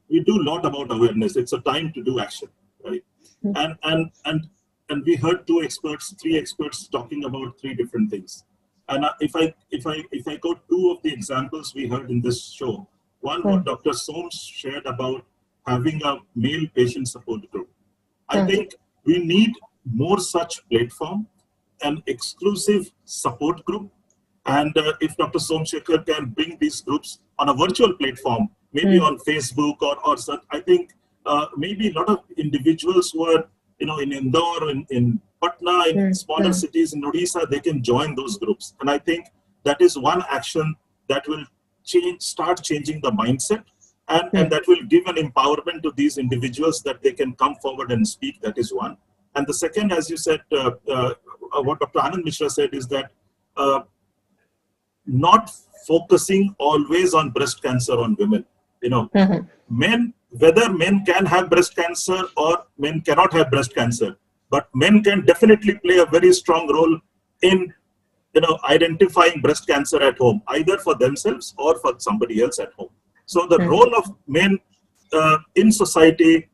we do a lot about awareness. It's a time to do action, right? And we heard three experts talking about three different things. And if I go two of the examples we heard in this show, one what Dr. Soames shared about having a male patient support group. I think we need more such platform, an exclusive support group. And if Dr. Somshekhar can bring these groups on a virtual platform, maybe on Facebook or such, I think maybe a lot of individuals who are, in Indore, in Patna, in smaller cities, in Odisha, they can join those groups. And I think that is one action that will start changing the mindset. And that will give an empowerment to these individuals that they can come forward and speak. That is one. And the second, as you said, what Dr. Anand Mishra said is that not focusing always on breast cancer on women. Men, whether men can have breast cancer or men cannot have breast cancer, but men can definitely play a very strong role in identifying breast cancer at home, either for themselves or for somebody else at home. So the role of men in society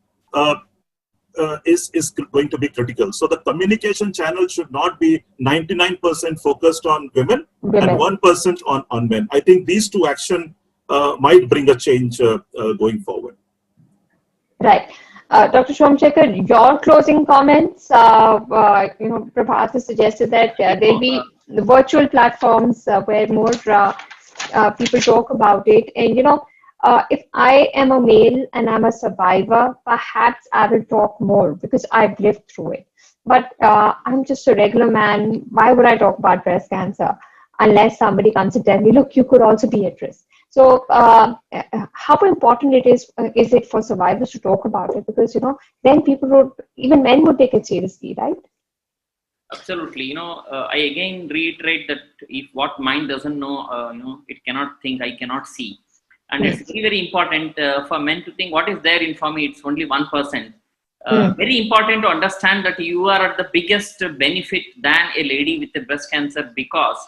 is going to be critical. So the communication channel should not be 99% focused on women and 1% on men. I think these two actions might bring a change going forward. Right. Dr. Somshekhar, your closing comments. Prabhat has suggested that there'll be the virtual platforms where more people talk about it. And, if I am a male and I'm a survivor, perhaps I will talk more because I've lived through it. But I'm just a regular man. Why would I talk about breast cancer unless somebody comes and tell me, look, you could also be at risk? So how important it is it for survivors to talk about it? Because, then even men would take it seriously, right? Absolutely. I again reiterate that if what mind doesn't know, it cannot think, I cannot see. And it's very, very important for men to think what is there in for me, it's only 1%. Very important to understand that you are at the biggest benefit than a lady with a breast cancer because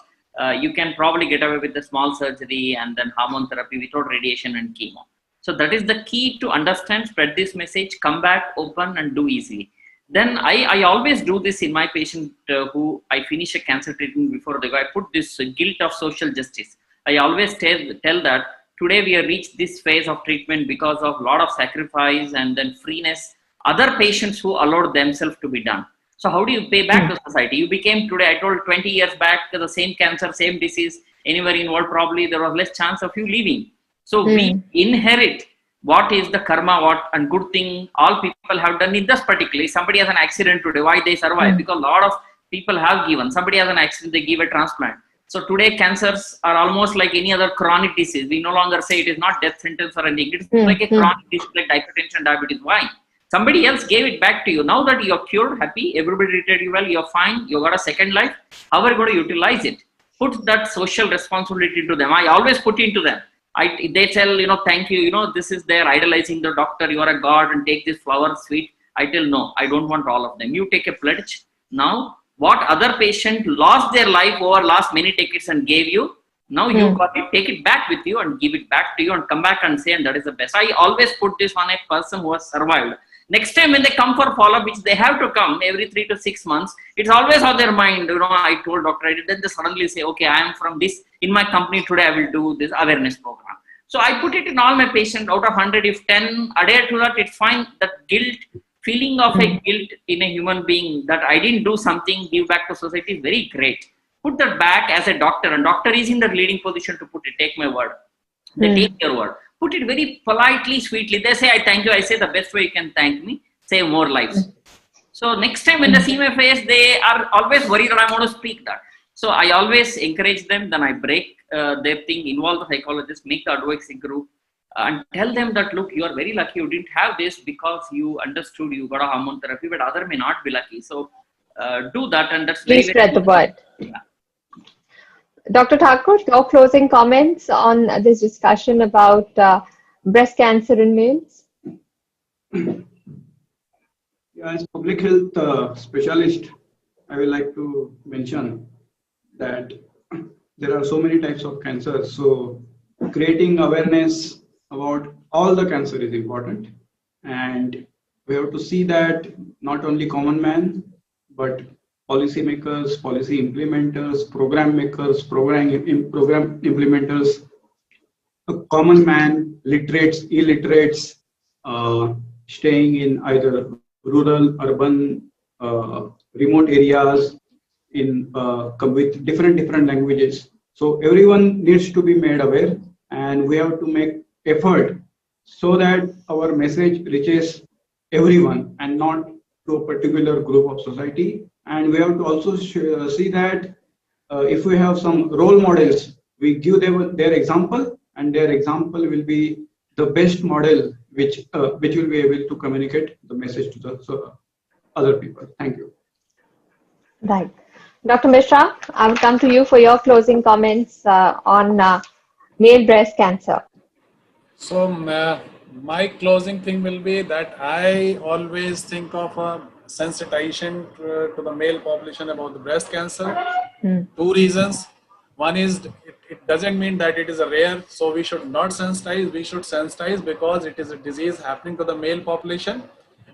you can probably get away with a small surgery and then hormone therapy without radiation and chemo. So that is the key to understand, spread this message, come back, open and do easily. Then I always do this in my patient who I finish a cancer treatment before they go. I put this guilt of social justice. I always tell that today we have reached this phase of treatment because of a lot of sacrifice and then freeness, other patients who allowed themselves to be done. So how do you pay back to society? You became today, I told 20 years back, the same cancer, same disease, anywhere in the world, probably there was less chance of you leaving. So we inherit what is the karma, and good thing all people have done in this particularly. Somebody has an accident today, why they survive? Because a lot of people have given. Somebody has an accident, they give a transplant. So today cancers are almost like any other chronic disease. We no longer say it is not death sentence or anything. It's like a chronic disease like hypertension, diabetes. Why? Somebody else gave it back to you. Now that you're cured, happy, everybody treated you well, you're fine, you got a second life. How are you going to utilize it? Put that social responsibility to them. I always put into them. They tell, thank you, this is their idolizing the doctor, you are a god and take this flower sweet. I tell no, I don't want all of them. You take a pledge. Now, what other patient lost their life over last many decades and gave you, Now you got it, take it back with you and give it back to you and come back and say, and that is the best. I always put this on a person who has survived. Next time when they come for follow-up, which they have to come every 3 to 6 months, it's always on their mind. I told doctor, I did. Then they suddenly say, okay, I am from this, in my company today, I will do this awareness program. So I put it in all my patients. Out of 100, if 10 adhere to that, it's fine. That guilt, feeling of a guilt in a human being that I didn't do something, give back to society is very great. Put that back as a doctor, and doctor is in the leading position to put it. Take my word. They take your word. Put it very politely, sweetly. They say, I thank you. I say the best way you can thank me. Save more lives. So next time when they see my face, they are always worried that I want to speak that. So I always encourage them. Then I break their thing, involve the psychologist, make the advocacy group, and tell them that, look, you are very lucky. You didn't have this because you understood you got a hormone therapy, but other may not be lucky. So do that, and that's Please very, spread the word. Yeah. Dr. Thakur, your closing comments on this discussion about breast cancer in males? Yeah, as public health specialist, I would like to mention that there are so many types of cancer. So creating awareness about all the cancer is important. And we have to see that not only common man, but policymakers, policy implementers, program makers, program implementers, a common man, literates, illiterates, staying in either rural, urban, remote areas, with different languages. So everyone needs to be made aware, and we have to make effort so that our message reaches everyone and not to a particular group of society. And we have to also see that if we have some role models, we give them their example, and their example will be the best model which will be able to communicate the message to the other people. Thank you. Right. Dr. Mishra, I will come to you for your closing comments on male breast cancer. So my closing thing will be that I always think of a sensitization to the male population about the breast cancer. Two reasons. One is it doesn't mean that it is a rare, so we should not sensitize. We should sensitize because it is a disease happening to the male population.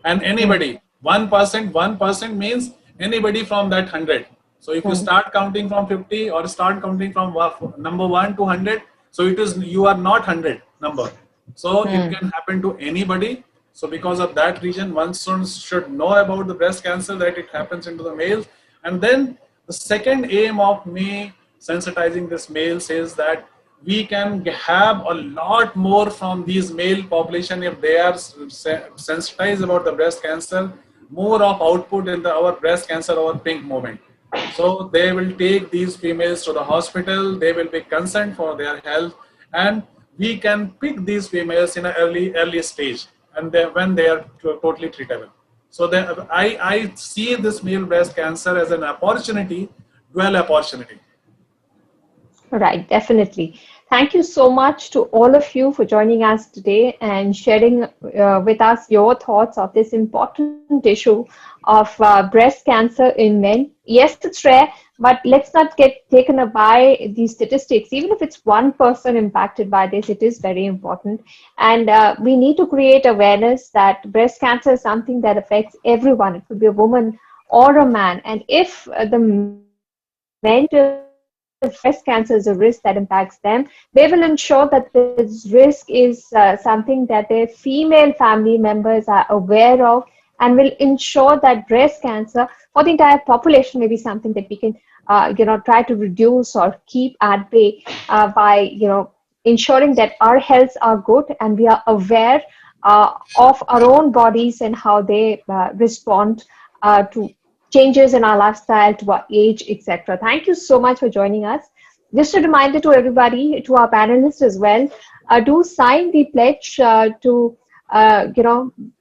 And anybody, 1% means anybody from that 100. So if you start counting from 50 or start counting from number 1 to 100, so it is, you are not 100 number. So it can happen to anybody. So because of that reason, one should know about the breast cancer, that it happens into the males. And then the second aim of me sensitizing this males is that we can have a lot more from these male population if they are sensitized about the breast cancer, more of output in our breast cancer, our pink movement. So they will take these females to the hospital, they will be concerned for their health, and we can pick these females in an early stage, and when they are totally treatable. So I see this male breast cancer as an opportunity, dual opportunity. Right, definitely. Thank you so much to all of you for joining us today and sharing with us your thoughts of this important issue of breast cancer in men. Yes, it's rare, but let's not get taken aback these statistics. Even if it's one person impacted by this, it is very important. And we need to create awareness that breast cancer is something that affects everyone. It could be a woman or a man. And if the men breast cancer is a risk that impacts them, they will ensure that this risk is something that their female family members are aware of, and will ensure that breast cancer for the entire population may be something that we can try to reduce or keep at bay by ensuring that our healths are good and we are aware of our own bodies and how they respond to changes in our lifestyle, to our age, etc. Thank you so much for joining us. Just a reminder to everybody, to our panelists as well, do sign the pledge to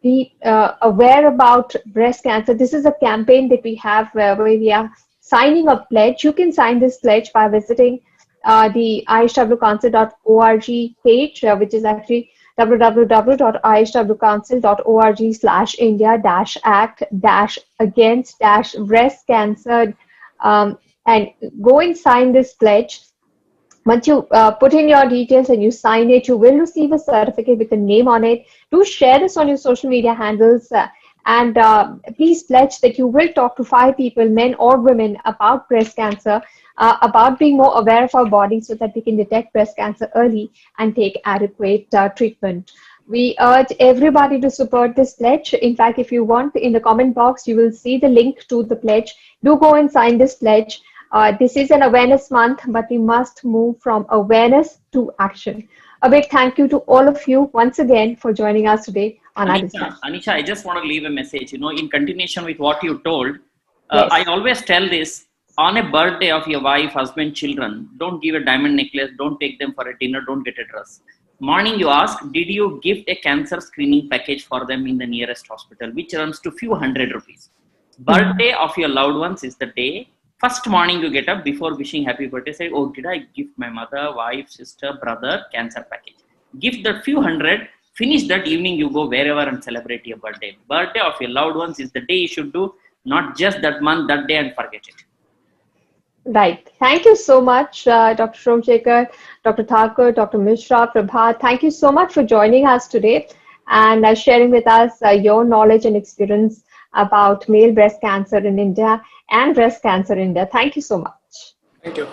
be aware about breast cancer. This is a campaign that we have where we are signing a pledge. You can sign this pledge by visiting the ihwcouncil.org page, which is actually www.ihwcouncil.org/India-Act-against-breast cancer, and go and sign this pledge. Once you put in your details and you sign it, you will receive a certificate with a name on it. Do share this on your social media handles and please pledge that you will talk to 5 people, men or women, about breast cancer, about being more aware of our body so that we can detect breast cancer early and take adequate treatment. We urge everybody to support this pledge. In fact, if you want, in the comment box, you will see the link to the pledge. Do go and sign this pledge. This is an awareness month, but we must move from awareness to action. A big thank you to all of you once again for joining us today on our discussion. Anisha, I just want to leave a message, in continuation with what you told. Yes. I always tell this, on a birthday of your wife, husband, children, don't give a diamond necklace, don't take them for a dinner, don't get a dress. Morning you ask, did you give a cancer screening package for them in the nearest hospital, which runs to few hundred rupees. Birthday of your loved ones is the day. First morning you get up, before wishing happy birthday, say, oh, did I give my mother, wife, sister, brother cancer package? Give the few hundred, finish that evening, you go wherever and celebrate your birthday. Birthday of your loved ones is the day you should do, not just that month, that day and forget it. Right. Thank you so much, Dr. Somsekhar, Dr. Thakur, Dr. Mishra, Prabhat. Thank you so much for joining us today and sharing with us your knowledge and experience about male breast cancer in India and breast cancer in India. Thank you so much. Thank you.